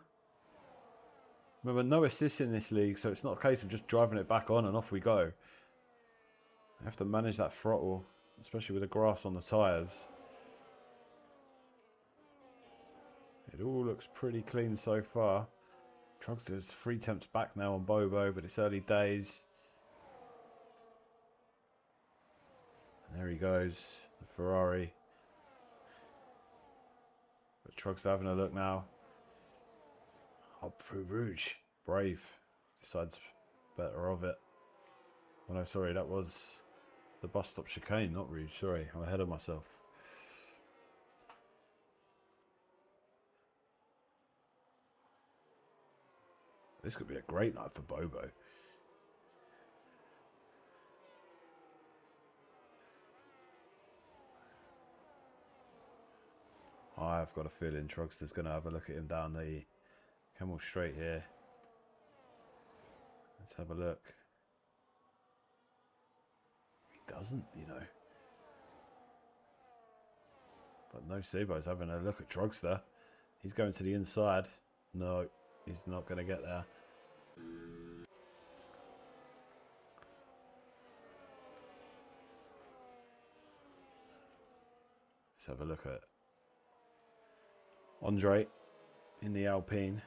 Remember, no assists in this league, so it's not a case of just driving it back on and off we go. I have to manage that throttle, especially with the grass on the tyres. It all looks pretty clean so far. Trogster's 3 temps back now on Bobo, but it's early days. And there he goes, the Ferrari. But Trogster having a look now. Up through Rouge. Brave. Decides better of it. Oh no, sorry, that was the bus stop chicane, not Rouge. Sorry, I'm ahead of myself. This could be a great night for Bobo. I've got a feeling Trugster's going to have a look at him down the Camel Straight here. Let's have a look. He doesn't, you know. But no, Sebo's having a look at Trugster. He's going to the inside. No, he's not going to get there. Let's have a look at Andre in the Alpine.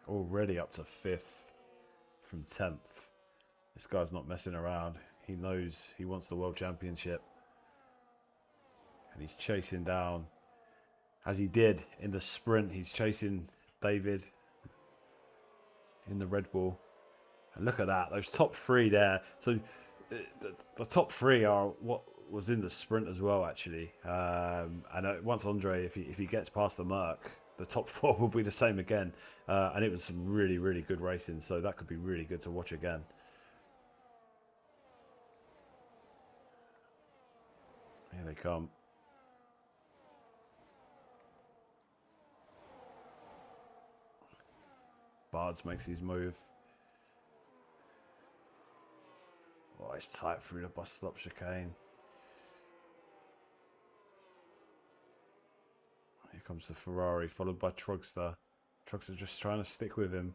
Already up to 5th from 10th. This guy's not messing around. He knows he wants the World Championship. And he's chasing down, as he did in the sprint, he's chasing David in the Red Bull. And look at that, those top 3 there. So the top 3 are what was in the sprint as well, actually. And once Andre, if he gets past the Merc, the top 4 will be the same again. And it was some really, really good racing. So that could be really good to watch again. Here they come. Bards makes his move. Oh, it's tight through the bus stop chicane. Here comes the Ferrari, followed by Trugster. Trugster just trying to stick with him.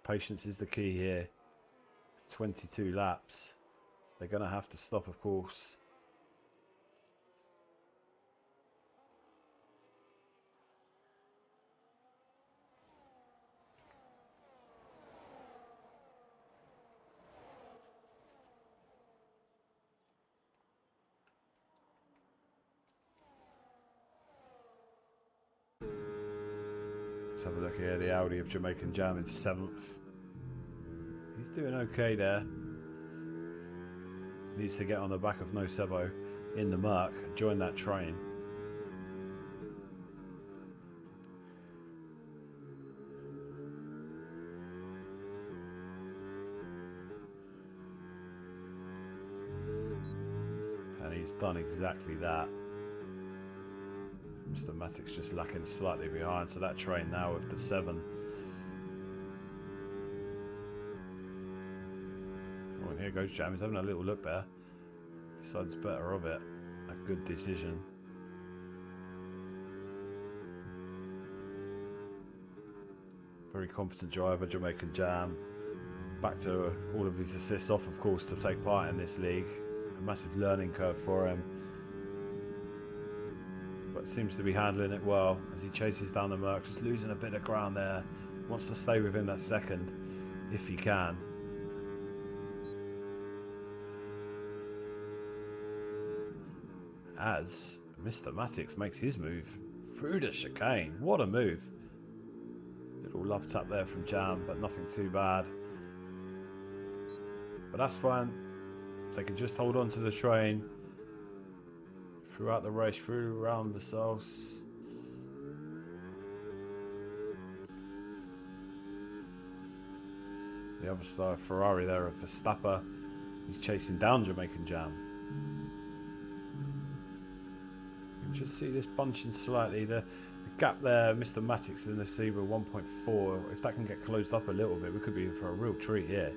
Patience is the key here. 22 laps. They're going to have to stop, of course. Let's have a look here. The Audi of Jamaican Jam in 7th. He's doing okay there. Needs to get on the back of No Sebo in the Merc and join that train. And he's done exactly that. Mr. Matic's just lacking slightly behind, so that train now with the 7. Oh, and here goes Jam. He's having a little look there. Decides better of it. A good decision. Very competent driver, Jamaican Jam. Back to all of his assists off, of course, to take part in this league. A massive learning curve for him. But seems to be handling it well as he chases down the Merc, just losing a bit of ground there. Wants to stay within that second if he can. As Mr. Matix makes his move through the chicane. What a move. Little love tap there from Jam, but nothing too bad. But that's fine. If they can just hold on to the train throughout the race, through around the south. The other side, Ferrari there of Verstappen. He's chasing down Jamaican Jam. You can just see this bunching slightly. The gap there, Mr. Matix and the Seba 1.4. If that can get closed up a little bit, we could be in for a real treat here.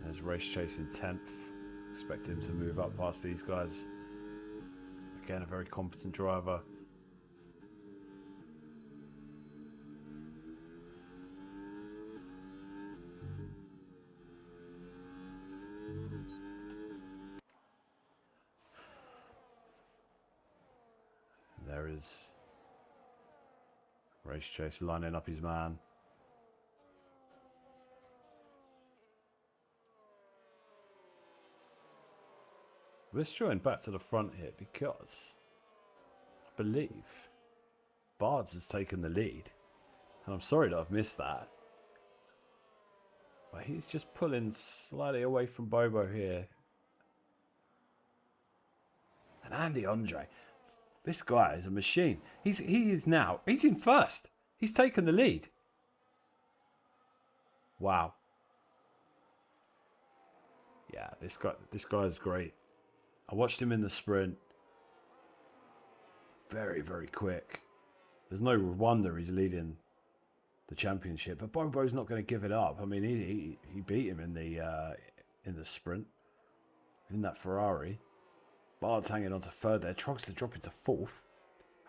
There's Race Chasing 10th. Expect him to move up past these guys. Again, a very competent driver. There is Race Chase lining up his man. Let's join back to the front here because I believe Bards has taken the lead. And I'm sorry that I've missed that. But he's just pulling slightly away from Bobo here. And Andy Andre, this guy is a machine. He's in first. He's taken the lead. Wow. Yeah, this guy's great. I watched him in the sprint. Very, very quick. There's no wonder he's leading the championship. But Bobo's not going to give it up. I mean, he beat him in the sprint in that Ferrari. Bard's hanging on to third there. Trugs to drop into fourth.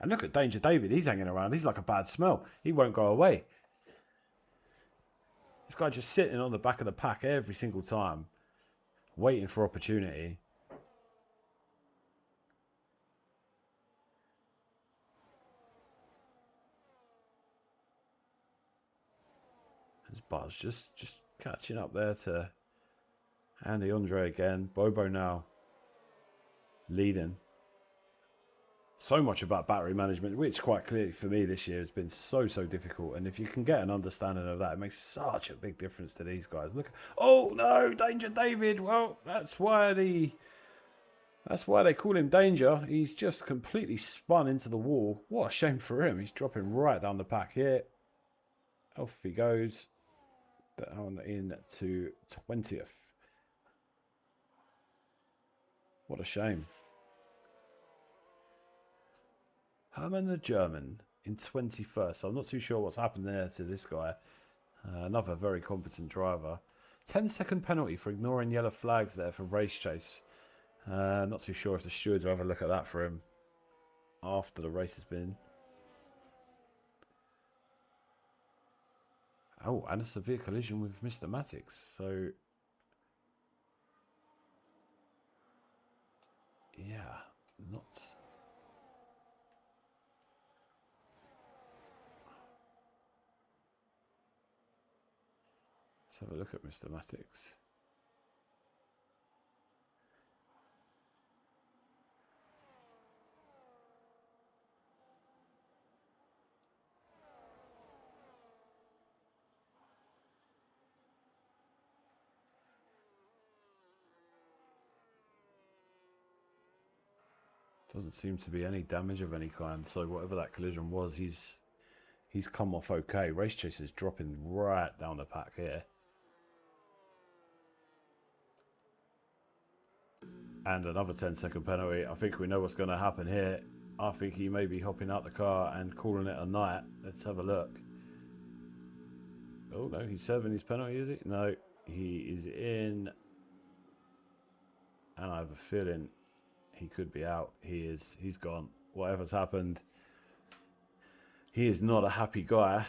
And look at Danger David. He's hanging around. He's like a bad smell. He won't go away. This guy just sitting on the back of the pack every single time, waiting for opportunity. There's Buzz just catching up there to Andy Andre again. Bobo now leading. So much about battery management, which quite clearly for me this year has been so difficult. And if you can get an understanding of that, it makes such a big difference to these guys. Look, oh no, Danger David. Well, that's why they call him Danger. He's just completely spun into the wall. What a shame for him. He's dropping right down the pack here. Off he goes. Down into 20th. What a shame. Herman the German in 21st. So I'm not too sure what's happened there to this guy. Another very competent driver. 10-second penalty for ignoring yellow flags there for race chase. Not too sure if the stewards will have a look at that for him after the race has been. Oh, and a severe collision with Mr. Matix. So, yeah, not... Let's have a look at Mr. Matix. Doesn't seem to be any damage of any kind. So whatever that collision was, he's come off okay. Race Chase is dropping right down the pack here. And another 10-second penalty. I think we know what's going to happen here. I think he may be hopping out the car and calling it a night. Let's have a look. Oh, no, he's serving his penalty, is he? No, he is in. And I have a feeling he could be out. He's gone. Whatever's happened, he is not a happy guy.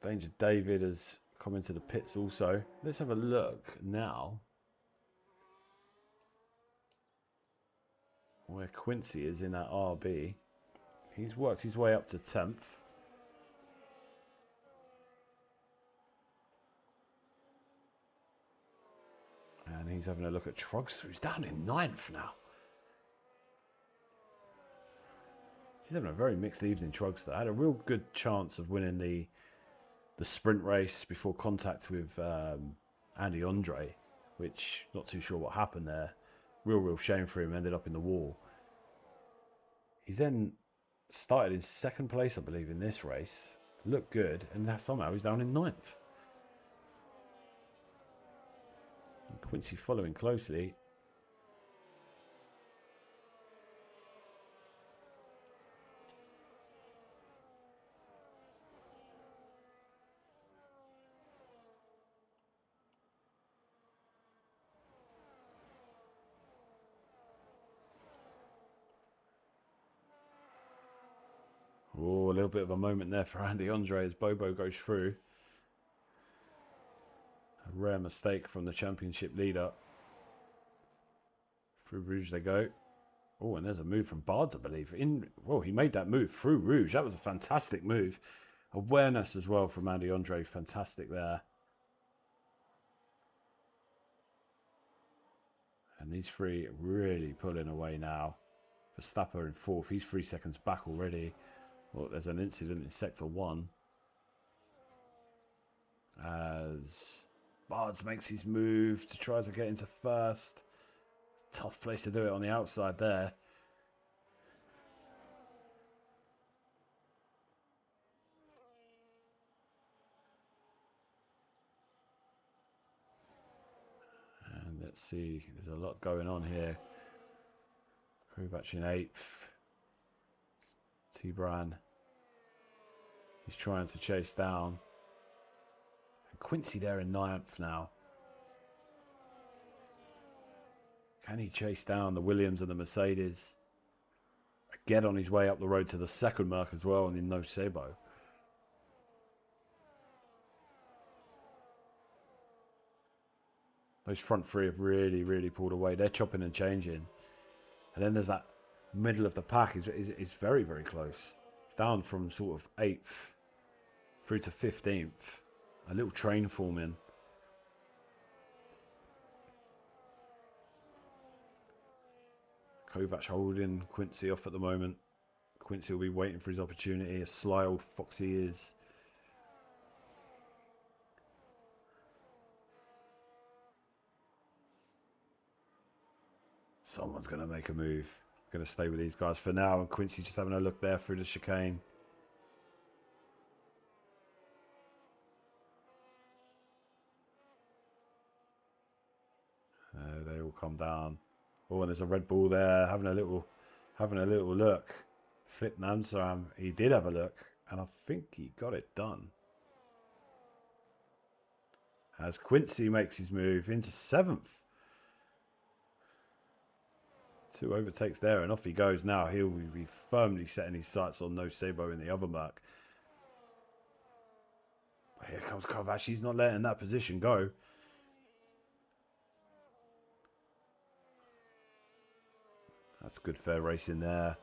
Danger David has come into the pits also. Let's have a look now where Quincy is in that RB. He's worked his way up to 10th. And he's having a look at Trugs, who's down in 9th now. He's having a very mixed evening, Trugs. That had a real good chance of winning the sprint race before contact with Andy Andre, which not too sure what happened there. Real shame for him. Ended up in the wall. He's then started in 2nd place, I believe, in this race. Looked good, and now somehow he's down in 9th. And Quincy following closely. Oh, a little bit of a moment there for Andy Andre as Bobo goes through. A rare mistake from the championship leader. Through Rouge they go. Oh, and there's a move from Bards, I believe. Well, he made that move through Rouge. That was a fantastic move. Awareness as well from Andy Andre. Fantastic there. And these three really pulling away now. Verstappen in 4th. He's 3 seconds back already. Well, there's an incident in Sector 1. As Bards makes his move to try to get into 1st. Tough place to do it on the outside there. let's see. There's a lot going on here. Kovac in 8th. T-Bran. He's trying to chase down. And Quincy there in 9th now. Can he chase down the Williams and the Mercedes? Get on his way up the road to the second mark as well, and in no Sebo. Those front three have really, really pulled away. They're chopping and changing. And then there's that middle of the pack is very, very close. Down from sort of 8th through to 15th. A little train forming. Kovac holding Quincy off at the moment. Quincy will be waiting for his opportunity. A sly old fox he is. Someone's going to make a move. Going to stay with these guys for now. And Quincy just having a look there through the chicane. They all come down. Oh, and there's a Red Bull there, having a little look. Flip Namsaram, he did have a look, and I think he got it done. As Quincy makes his move into 7th. 2 overtakes there, and off he goes now. He'll be firmly setting his sights on no Sabo in the other mark. But here comes Kovac. He's not letting that position go. That's good fair racing there.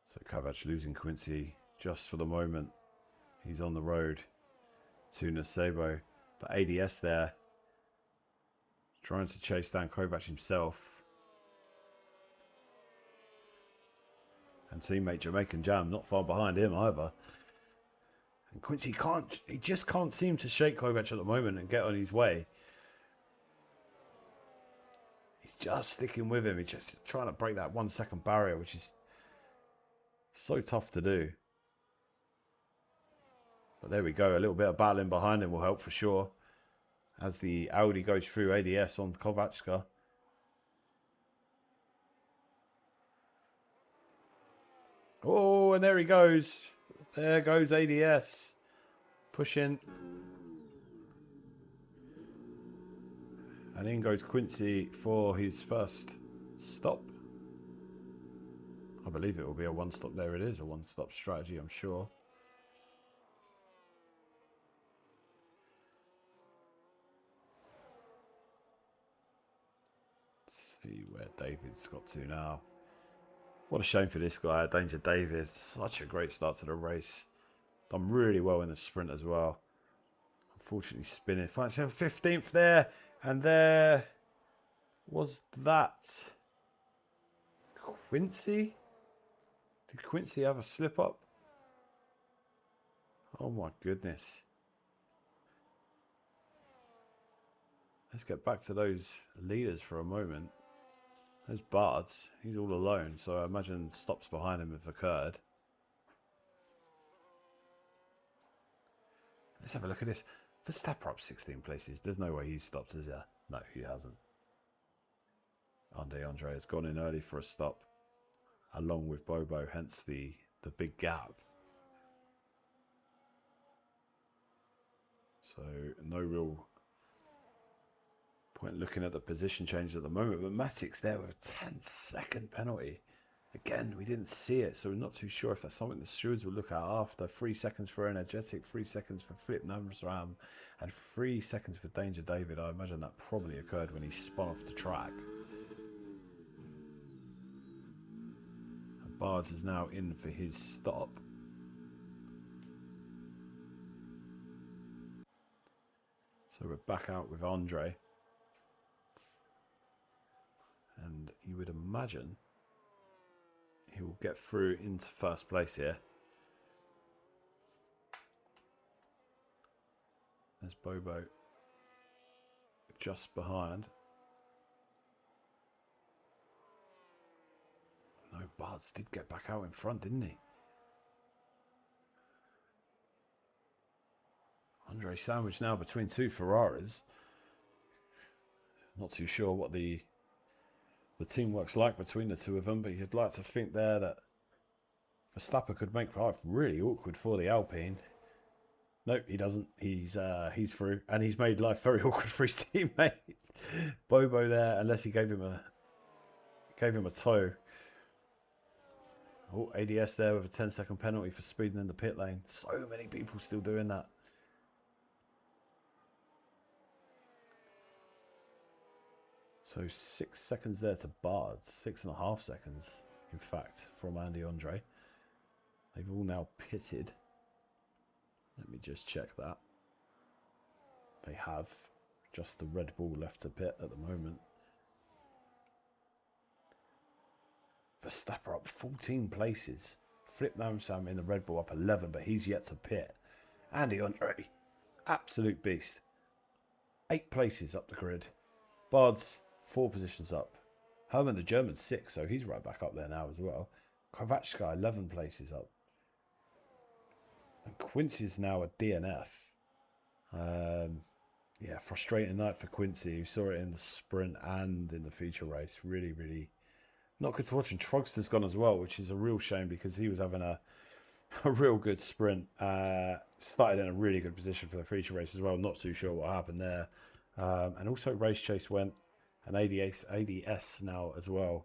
So Kovac losing Quincy just for the moment. He's on the road to Nasebo. But ADS there, trying to chase down Kovac himself. And teammate Jamaican Jam not far behind him either. And Quincy he just can't seem to shake Kovac at the moment and get on his way. He's just sticking with him. He's just trying to break that 1 second barrier, which is so tough to do. But there we go. A little bit of battling behind him will help for sure. As the Audi goes through ADS on Kovacka. Oh, and there he goes. There goes ADS. Pushing. And in goes Quincy for his first stop. I believe it will be a one-stop. There it is. A one-stop strategy, I'm sure. See where David's got to now. What a shame for this guy, Danger David. Such a great start to the race. Done really well in the sprint as well. Unfortunately spinning. Finds him 15th there. And there was that Quincy. Did Quincy have a slip up? Oh my goodness. Let's get back to those leaders for a moment. There's Bards. He's all alone, so I imagine stops behind him have occurred. Let's have a look at this. Verstappen up 16 places. There's no way he's stopped, is there? No, he hasn't. Andre has gone in early for a stop, along with Bobo, hence the big gap. So no real point looking at the position change at the moment, but Matic's there with a 10-second penalty. Again, we didn't see it, so we're not too sure if that's something the stewards will look at after. 3 seconds for Energetic, 3 seconds for Flip Namsram, and 3 seconds for Danger David. I imagine that probably occurred when he spun off the track. And Bards is now in for his stop. So we're back out with Andre. And you would imagine he will get through into first place here. There's Bobo just behind. No, Bards did get back out in front, didn't he? Andre sandwiched now between two Ferraris. Not too sure what the teamwork's like between the two of them, but you'd like to think there that Verstappen could make life really awkward for the Alpine. Nope, he doesn't. He's through, and he's made life very awkward for his teammate Bobo there, unless he gave him a toe. Oh, ADS there with a 10-second penalty for speeding in the pit lane. So many people still doing that. So 6 seconds there to Bards. 6.5 seconds, in fact, from Andy Andre. They've all now pitted. Let me just check that. They have just the Red Bull left to pit at the moment. Verstappen up 14 places. Flip Namsam in the Red Bull up 11, but he's yet to pit. Andy Andre, absolute beast. 8 places up the grid. Bards, 4 positions up. Herman the German 6, so he's right back up there now as well. Kovačka 11 places up. And Quincy's now a DNF. Yeah, frustrating night for Quincy. We saw it in the sprint and in the feature race. Really, really not good to watch. And Trogster's gone as well, which is a real shame because he was having a real good sprint. Started in a really good position for the feature race as well. Not too sure what happened there. And also Race Chase went. And ADS now as well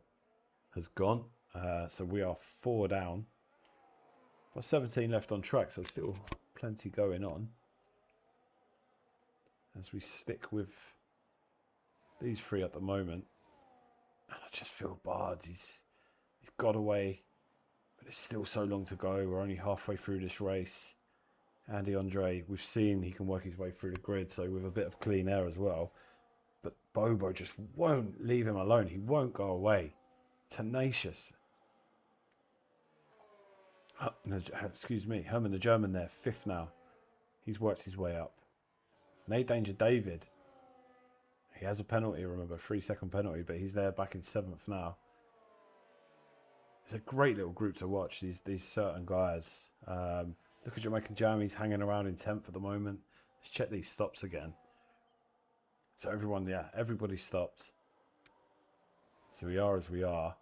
has gone. So we are 4 down. Got 17 left on track, so still plenty going on. As we stick with these 3 at the moment. And I just feel Bards, he's got away. But it's still so long to go. We're only halfway through this race. Andy Andre, we've seen he can work his way through the grid, so with a bit of clean air as well. But Bobo just won't leave him alone. He won't go away. Tenacious. Excuse me. Herman the German there, 5th now. He's worked his way up. Nate Danger David. He has a penalty, remember, 3-second penalty, but he's there back in 7th now. It's a great little group to watch, these certain guys. Look at Jamaican Jam, he's hanging around in 10th at the moment. Let's check these stops again. So everyone, yeah, everybody stopped. So we are as we are.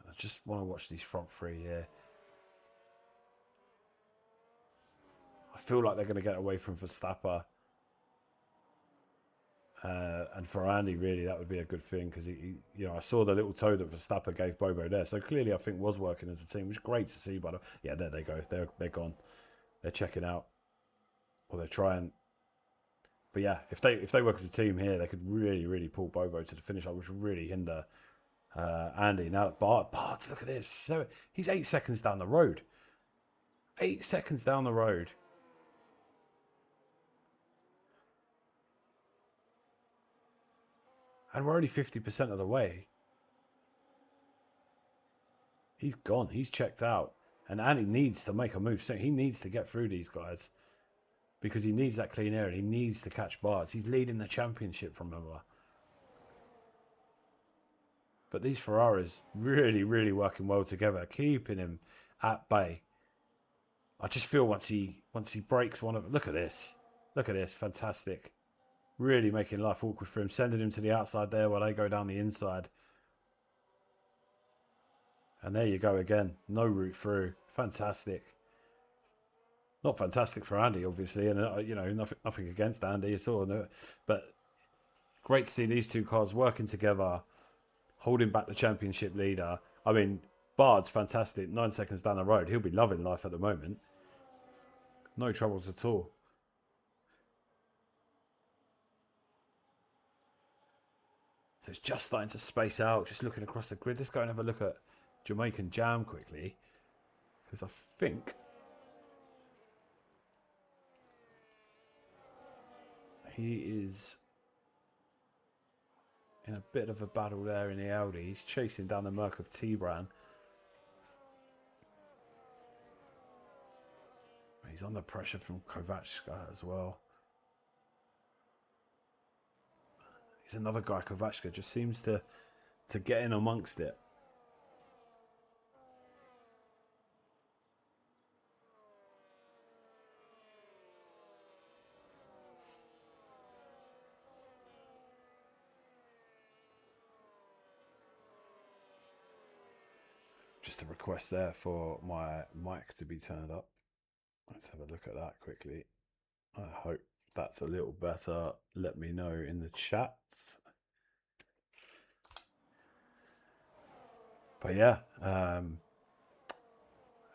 And I just want to watch these front 3 here. I feel like they're going to get away from Verstappen. And for Andy, really, that would be a good thing because he, you know, I saw the little toe that Verstappen gave Bobo there. So clearly, I think was working as a team, which is great to see. But yeah, there they go. They're gone. They're checking out, or they're trying. But yeah, if they work as a team here, they could really pull Bobo to the finish line, which would really hinder Andy. Now Bards, look at this. So he's 8 seconds down the road. 8 seconds down the road. And we're only 50% of the way. He's gone. He's checked out. And Andy needs to make a move soon. He needs to get through these guys. Because he needs that clean air and he needs to catch Bards. He's leading the championship, remember. But these Ferraris really working well together. Keeping him at bay. I just feel once he breaks one of... Look at this. Look at this. Fantastic. Really making life awkward for him. Sending him to the outside there while they go down the inside. And there you go again. No route through. Fantastic. Not fantastic for Andy, obviously. And, you know, nothing against Andy at all. But great to see these 2 cars working together. Holding back the championship leader. I mean, Bard's fantastic. 9 seconds down the road. He'll be loving life at the moment. No troubles at all. So it's just starting to space out, just looking across the grid. Let's go and have a look at Jamaican Jam quickly. Because I think he is in a bit of a battle there in the Audi. He's chasing down the Merc of T-Bran. He's under pressure from Kovačka as well. He's another guy, Kovačka, just seems to get in amongst it. Just a request there for my mic to be turned up. Let's have a look at that quickly. I hope that's a little better. Let me know in the chat. But yeah,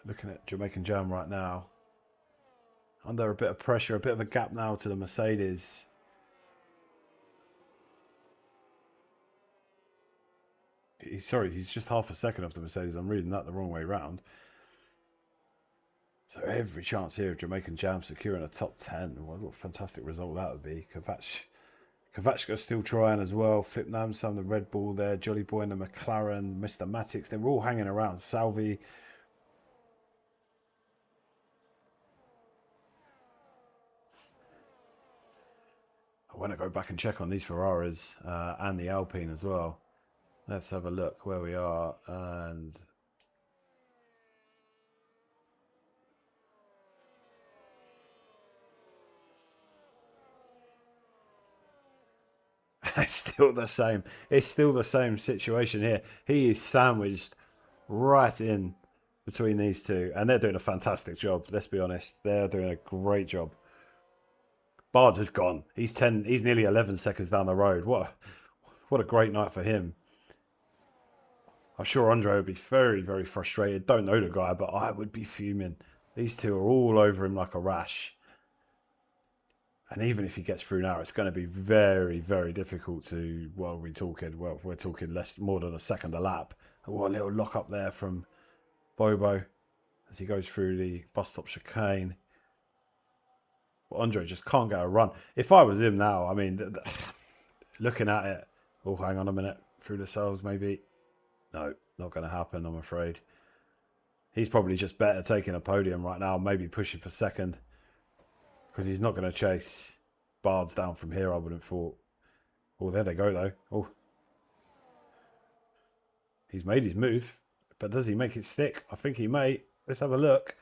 looking at Jamaican Jam right now. Under a bit of pressure, a bit of a gap now to the Mercedes. He's just half a second off the Mercedes. I'm reading that the wrong way round. So every chance here of Jamaican Jam securing a top 10. What a fantastic result that would be. Kovačka still trying as well. Flip Namsam, the Red Bull there. Jolly Boy and the McLaren. Mr. Matix, they're all hanging around. Salvi. I want to go back and check on these Ferraris and the Alpine as well. Let's have a look where we are. And it's still the same. It's still the same situation here. He is sandwiched right in between these two, and they're doing a fantastic job. Let's be honest, they're doing a great job. Bard has gone. He's nearly 11 seconds down the road. What a great night for him. I'm sure Andre would be very, very frustrated. Don't know the guy, but I would be fuming. These two are all over him like a rash. And even if he gets through now, it's going to be very, very difficult to, we're talking more than a second a lap. Oh, a little lock up there from Bobo as he goes through the bus stop chicane. But Andre just can't get a run. If I was him now, I mean, looking at it, oh, hang on a minute, through the cells maybe. No, not going to happen, I'm afraid. He's probably just better taking a podium right now, maybe pushing for second. Because he's not going to chase Bards down from here, I wouldn't have thought. Oh, there they go, though. Oh. He's made his move. But does he make it stick? I think he may. Let's have a look.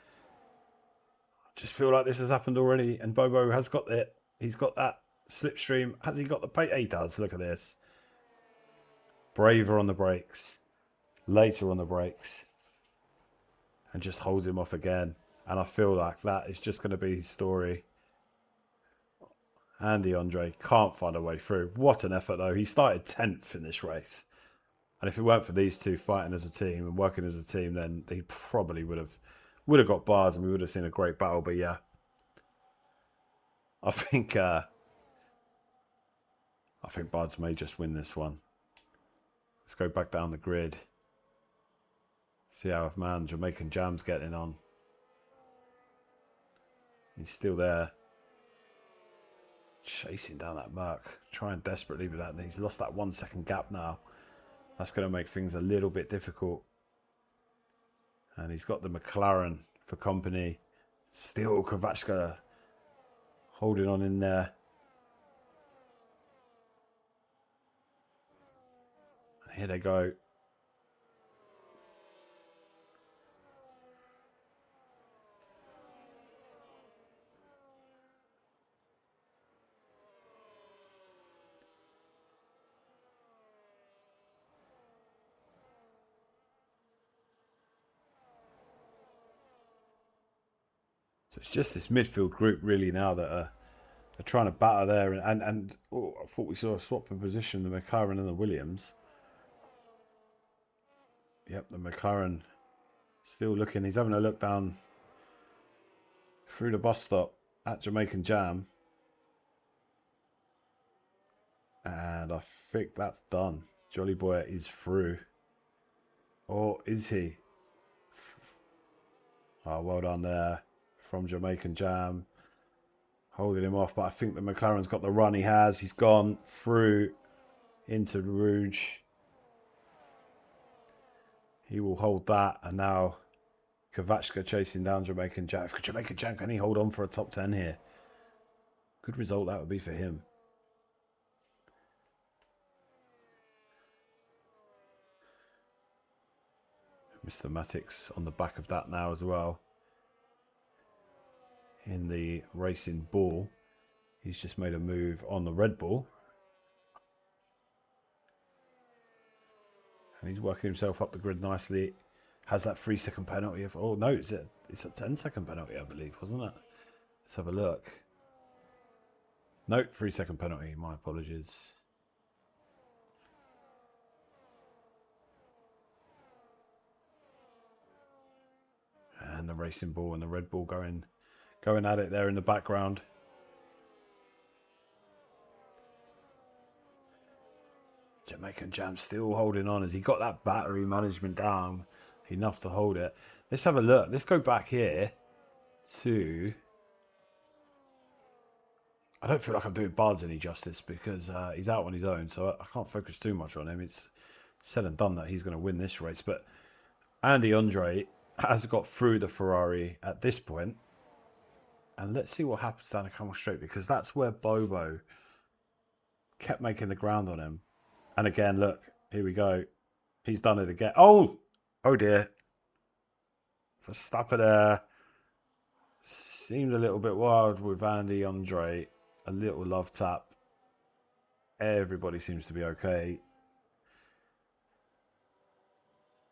I just feel like this has happened already. And Bobo has got it. He's got that slipstream. Has he got the pace? He does. Look at this. Braver on the brakes. Later on the brakes. And just holds him off again. And I feel like that is just going to be his story. Andy Andre can't find a way through. What an effort, though. He started 10th in this race. And if it weren't for these two fighting as a team and working as a team, then he probably would have got bars and we would have seen a great battle. But yeah, I think Bards may just win this one. Let's go back down the grid. See how Jamaican Jam's getting on. He's still there. Chasing down that Merc. Trying desperately with that. He's lost that 1 second gap now. That's going to make things a little bit difficult. And he's got the McLaren for company. Still Kovačka holding on in there. And here they go. So it's just this midfield group really now that are trying to batter there. And I thought we saw a swap in position, the McLaren and the Williams. Yep, the McLaren still looking. He's having a look down through the bus stop at Jamaican Jam. And I think that's done. Jolly Boy is through. Or is he? Oh, well done there from Jamaican Jam. Holding him off, but I think the McLaren's got the run he has. He's gone through into Rouge. He will hold that, and now Kvachka chasing down Jamaican Jam. If Jamaican Jam, can he hold on for a top 10 here? Good result that would be for him. Mr. Matix on the back of that now as well. In the Racing Bull. He's just made a move on the Red Bull. And he's working himself up the grid nicely. Has that 3-second penalty. Oh, no, it's a 10-second penalty, I believe, wasn't it? Let's have a look. No, 3-second penalty. My apologies. And the Racing Bull and the Red Bull going at it there in the background. Jamaican Jam still holding on. Has he got that battery management down enough to hold it? Let's have a look. Let's go back here to... I don't feel like I'm doing Bards any justice because he's out on his own, so I can't focus too much on him. It's said and done that he's going to win this race. But Andy Andre has got through the Ferrari at this point. And let's see what happens down the Camel Straight, because that's where Bobo kept making the ground on him. And again, look, here we go. He's done it again. Oh dear. Verstappen there seemed a little bit wild with Andy Andre. A little love tap. Everybody seems to be okay.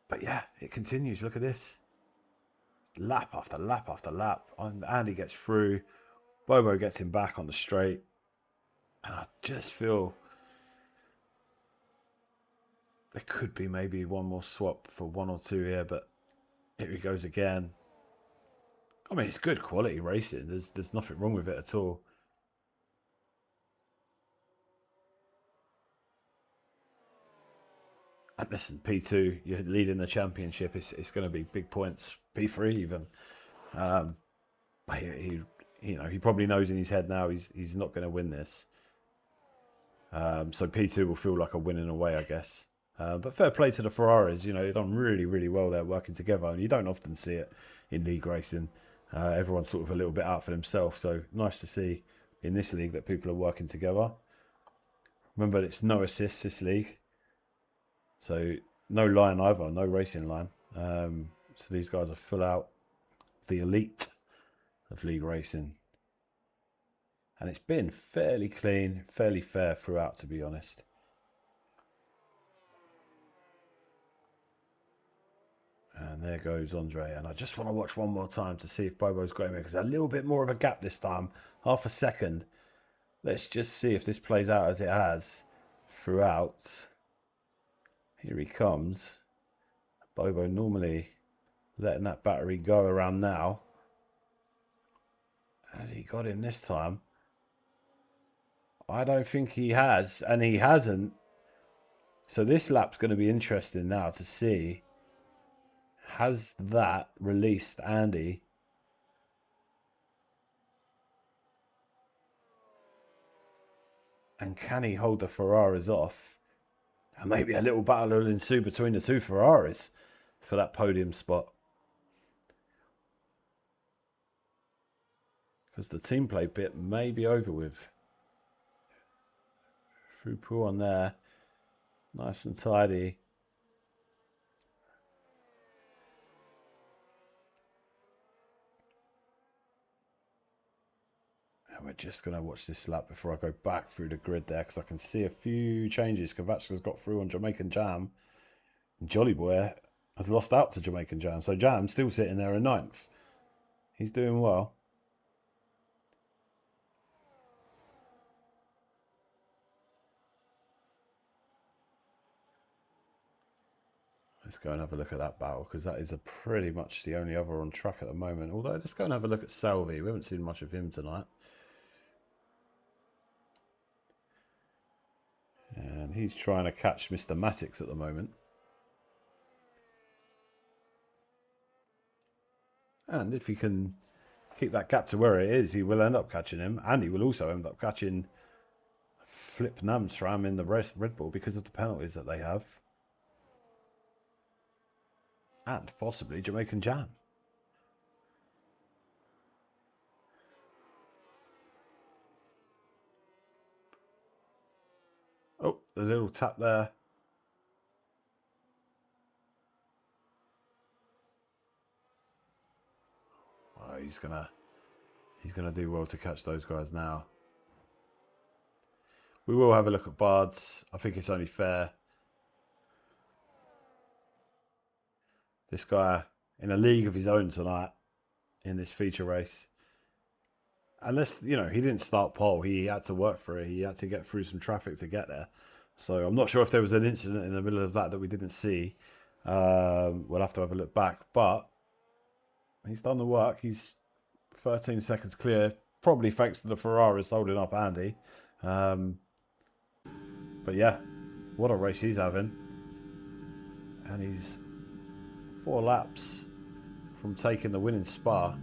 But yeah, it continues. Look at this. Lap after lap after lap. And Andy gets through. Bobo gets him back on the straight. And I just feel there could be maybe one more swap for 1 or 2 here, but here he goes again. I mean, it's good quality racing. There's nothing wrong with it at all. And listen, P2, you're leading the championship. It's going to be big points. P3 even. He probably knows in his head now he's not going to win this. So P2 will feel like a win in a way, I guess. But fair play to the Ferraris. They've done really, really well there working together. And you don't often see it in league racing. Everyone's sort of a little bit out for themselves. So nice to see in this league that people are working together. Remember, it's no assists this league. So no line either, no racing line. So these guys are full out the elite of league racing. And it's been fairly clean, fairly fair throughout, to be honest. And there goes Andre. And I just want to watch one more time to see if Bobo's got him here, because a little bit more of a gap this time. Half a second. Let's just see if this plays out as it has throughout. Here he comes. Bobo normally letting that battery go around now. Has he got him this time? I don't think he has, and he hasn't. So this lap's going to be interesting now to see. Has that released Andy? And can he hold the Ferraris off? And maybe a little battle will ensue between the two Ferraris for that podium spot. Because the team play bit may be over with. Through pool on there. Nice and tidy. And we're just going to watch this lap before I go back through the grid there, because I can see a few changes. Kvachka's got through on Jamaican Jam. And Jolly Boy has lost out to Jamaican Jam. So Jam's still sitting there in 9th. He's doing well. Let's go and have a look at that battle, because that is pretty much the only other on track at the moment. Although, let's go and have a look at Salvi. We haven't seen much of him tonight. And he's trying to catch Mr. Matix at the moment. And if he can keep that gap to where it is, he will end up catching him. And he will also end up catching Flip Namstram in the Red Bull because of the penalties that they have. And possibly Jamaican Jam. Oh, the little tap there. Oh, he's gonna do well to catch those guys now. We will have a look at Bards. I think it's only fair. This guy in a league of his own tonight in this feature race. Unless, you know, he didn't start pole. He had to work for it. He had to get through some traffic to get there. So I'm not sure if there was an incident in the middle of that we didn't see. We'll have to have a look back. But he's done the work. He's 13 seconds clear. Probably thanks to the Ferraris holding up Andy. But yeah, what a race he's having. And he's 4 laps from taking the winning Spa.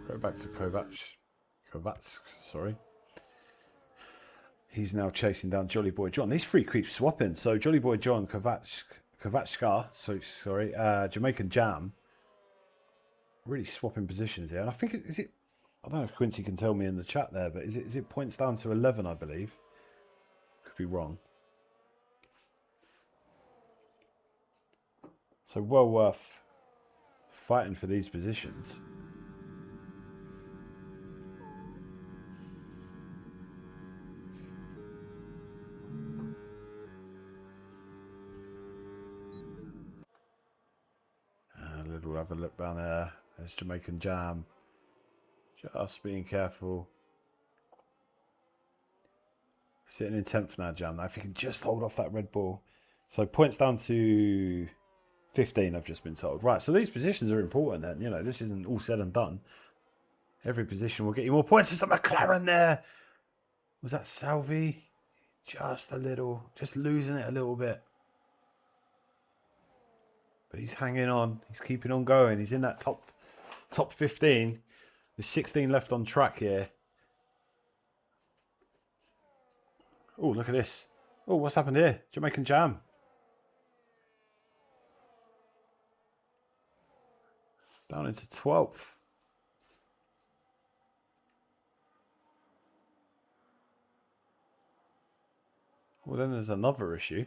Go back to Kovacs, sorry. He's now chasing down Jolly Boy John. These 3 keep swapping. So Jolly Boy John, Kovatska, Jamaican Jam. Really swapping positions here. And I think I don't know if Quincy can tell me in the chat there, but is it points down to 11, I believe. Could be wrong. So well worth fighting for these positions. We'll have a look down there. There's Jamaican Jam. Just being careful. Sitting in 10th now, Jam. Now, if you can just hold off that Red Bull. So points down to 15, I've just been told. Right, so these positions are important then. You know, this isn't all said and done. Every position will get you more points. There's the McLaren there. Was that Salvi? Just a little. Just losing it a little bit. But he's hanging on. He's keeping on going. He's in that top 15. There's 16 left on track here. Oh, look at this. Oh, what's happened here? Jamaican Jam. Down into 12th. Well, then there's another issue.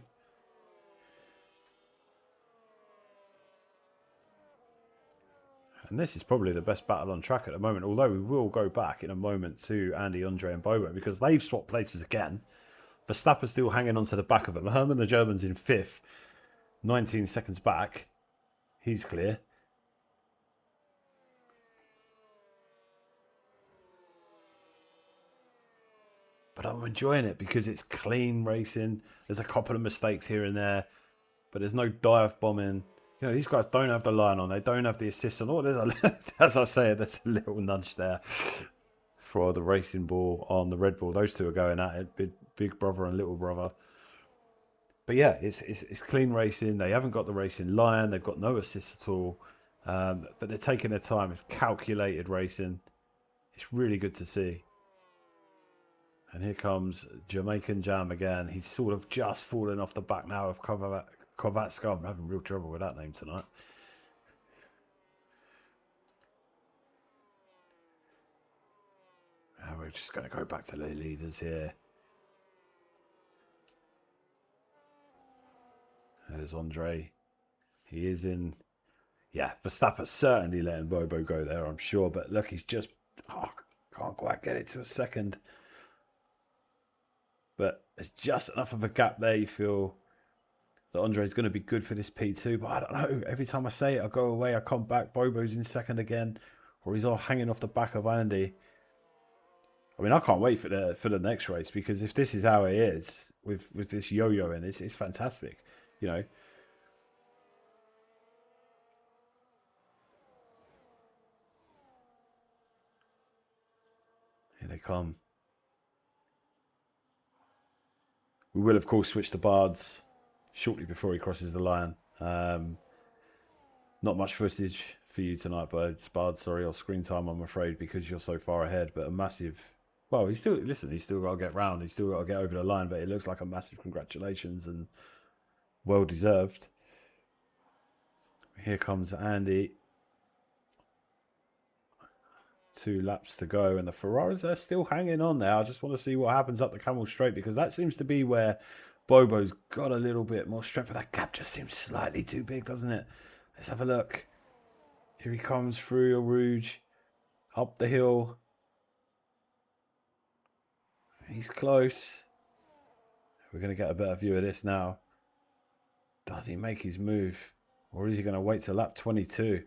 And this is probably the best battle on track at the moment, although we will go back in a moment to Andy, Andre and Bobo because they've swapped places again. Verstappen's still hanging on to the back of them. Herman the German's in 5th, 19 seconds back. He's clear. But I'm enjoying it because it's clean racing. There's a couple of mistakes here and there, but there's no dive bombing. You know, these guys don't have the line on. They don't have the assist on. Oh, as I say, there's a little nudge there for the racing ball on the Red Bull. Those two are going at it, big brother and little brother. But yeah, it's clean racing. They haven't got the racing line. They've got no assist at all. But they're taking their time. It's calculated racing. It's really good to see. And here comes Jamaican Jam again. He's sort of just falling off the back now of Kovatska. I'm having real trouble with that name tonight. And we're just going to go back to the leaders here. There's Andre. He is in. Yeah, Verstappen's certainly letting Bobo go there, I'm sure. But look, he's just. Oh, can't quite get it to a second. But there's just enough of a gap there, you feel, that Andre's going to be good for this P2. But I don't know. Every time I say it, I go away, I come back. Bobo's in second again. Or he's all hanging off the back of Andy. I mean, I can't wait for the next race. Because if this is how it is, with this yo-yoing, it's fantastic. You know. Here they come. We will, of course, switch to Bards shortly before he crosses the line. Not much footage for you tonight, Bards, sorry, or screen time, I'm afraid, because you're so far ahead. But a massive... Well, he's still got to get round. He's still got to get over the line, but it looks like a massive congratulations and well-deserved. Here comes Andy. 2 laps to go, and the Ferraris are still hanging on there. I just want to see what happens up the Camel Straight, because that seems to be where Bobo's got a little bit more strength, but that gap just seems slightly too big, doesn't it? Let's have a look. Here he comes through Rouge, up the hill. He's close. We're going to get a better view of this now. Does he make his move? Or is he going to wait till lap 22?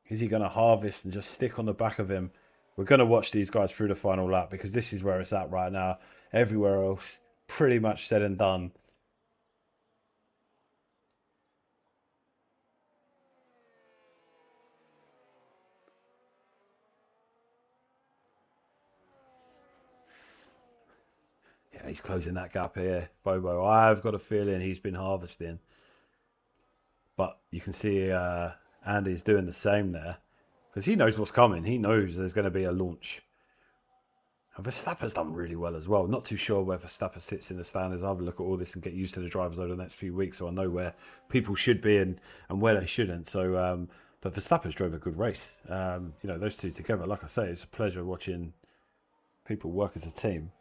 Is he going to harvest and just stick on the back of him? We're going to watch these guys through the final lap, because this is where it's at right now. Everywhere else, pretty much said and done. Yeah, he's closing that gap here, Bobo. I've got a feeling he's been harvesting. But you can see Andy's doing the same there, because he knows what's coming. He knows there's going to be a launch. And Verstappen's done really well as well. Not too sure where Verstappen sits in the standings. I'll have a look at all this and get used to the drivers over the next few weeks, so I know where people should be and where they shouldn't. So, but Verstappen's drove a good race. Those two together, like I say, it's a pleasure watching people work as a team.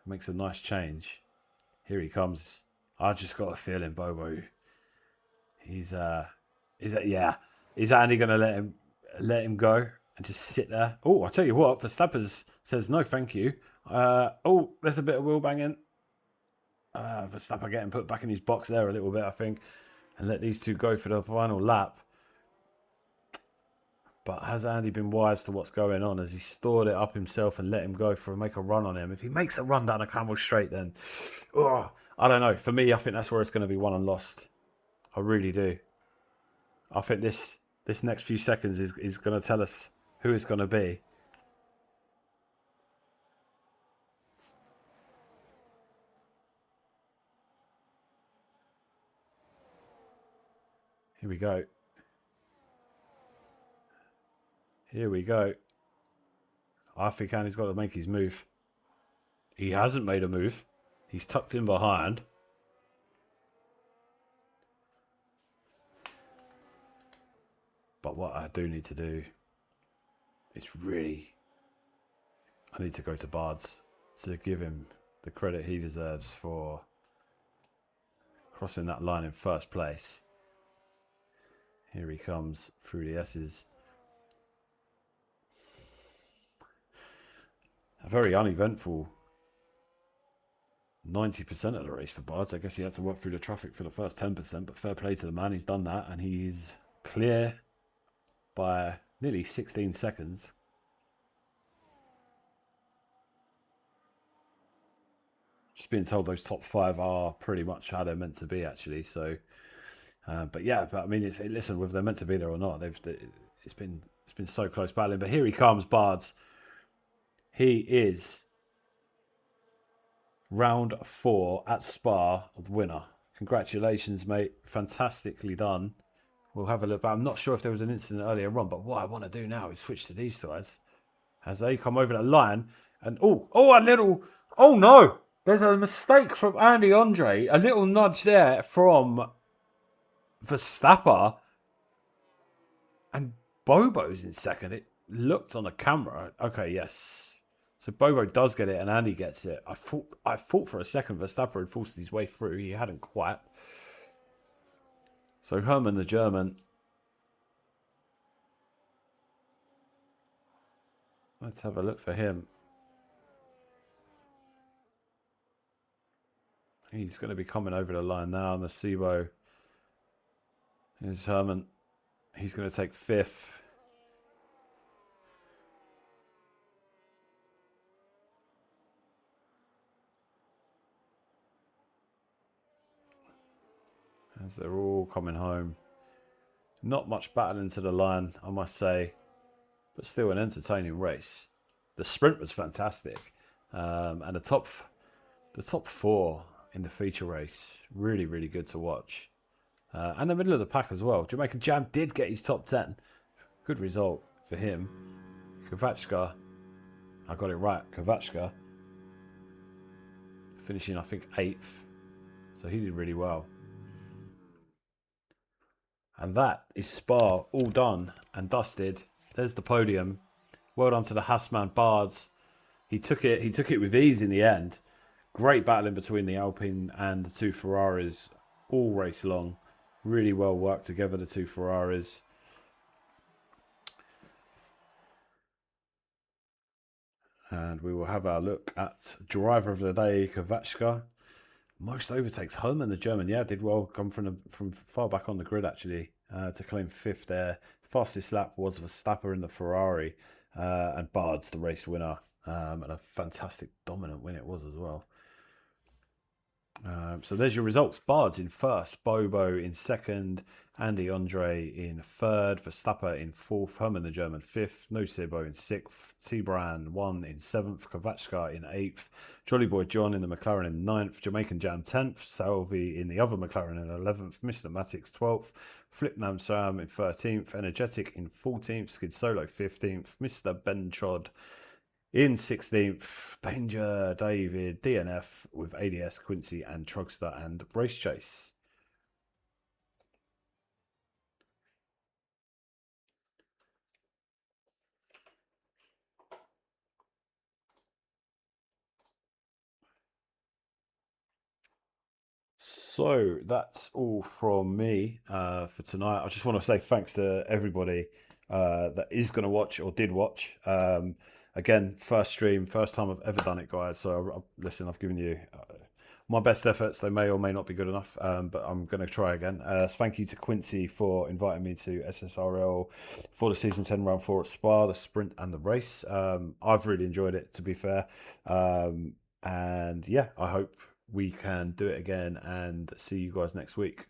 It makes a nice change. Here he comes. I just got a feeling, Bobo. Is Andy going to let him go and just sit there? Oh, I tell you what, Verstappen says no, thank you. There's a bit of wheel banging. Verstappen getting put back in his box there a little bit, I think, and let these two go for the final lap. But has Andy been wise to what's going on? Has he stored it up himself and let him go make a run on him? If he makes a run down a Camel Straight, then I don't know. For me, I think that's where it's going to be won and lost. I really do. I think this next few seconds is going to tell us who it's going to be. Here we go. Here we go. I think Andy's got to make his move. He hasn't made a move. He's tucked in behind. But what I do need to do is I need to go to Bards to give him the credit he deserves for crossing that line in first place. Here he comes through the S's. A very uneventful 90% of the race for Bards. I guess he had to work through the traffic for the first 10%, but fair play to the man. He's done that, and he's clear by nearly 16 seconds. Just being told those top 5 are pretty much how they're meant to be, actually. So, but I mean, listen, whether they're meant to be there or not, it's been so close battling. But here he comes, Bards. He is round 4 at Spa, the winner. Congratulations, mate. Fantastically done. We'll have a look. But I'm not sure if there was an incident earlier on. But what I want to do now is switch to these guys as they come over the line. And oh no! There's a mistake from Andy Andre. A little nudge there from Verstappen. And Bobo's in second. It looked on the camera. Okay, yes. So Bobo does get it and Andy gets it. I thought for a second Verstappen had forced his way through. He hadn't quite. So Herman, the German. Let's have a look for him. He's going to be coming over the line now on the Sibo. Here's Herman. He's going to take 5th. As they're all coming home. Not much battling to the line, I must say. But still an entertaining race. The sprint was fantastic. And the top 4 in the feature race, really, really good to watch. And the middle of the pack as well. Jamaican Jam did get his top 10. Good result for him. Kvachka, I got it right. Kvachka finishing, I think, 8th. So he did really well. And that is Spa all done and dusted. There's the podium. Well done to the Hassman Bards. He took it. He took it with ease in the end. Great battling between the Alpine and the two Ferraris all race long. Really well worked together, the two Ferraris. And we will have our look at driver of the day, Kvachka. Most overtakes. Herman, the German, yeah, did well. Come from far back on the grid actually to claim fifth there. Fastest lap was Verstappen in the Ferrari, and Bard's the race winner, and a fantastic dominant win it was as well. So there's your results. Bards in first, Bobo in second, Andy Andre in third, Verstappen in fourth, Herman the German fifth, Nocebo in sixth, Tibran one in seventh, Kvachka in eighth, Jolly Boy John in the McLaren in ninth, Jamaican Jam 10th, Salvi in the other McLaren in 11th, Mr. Matix 12th, Flipnam Sam in 13th, Energetic in 14th, Skid Solo 15th, Mr. Benchod in 16th, Danger David, DNF with ADS, Quincy, and Trugster and Race Chase. So that's all from me for tonight. I just want to say thanks to everybody that is going to watch or did watch. Again, first stream, first time I've ever done it, guys. So listen, I've given you my best efforts. They may or may not be good enough, but I'm going to try again. Thank you to Quincy for inviting me to SSRL for the season 10 round 4 at Spa, the sprint and the race. I've really enjoyed it, to be fair. And yeah, I hope we can do it again and see you guys next week.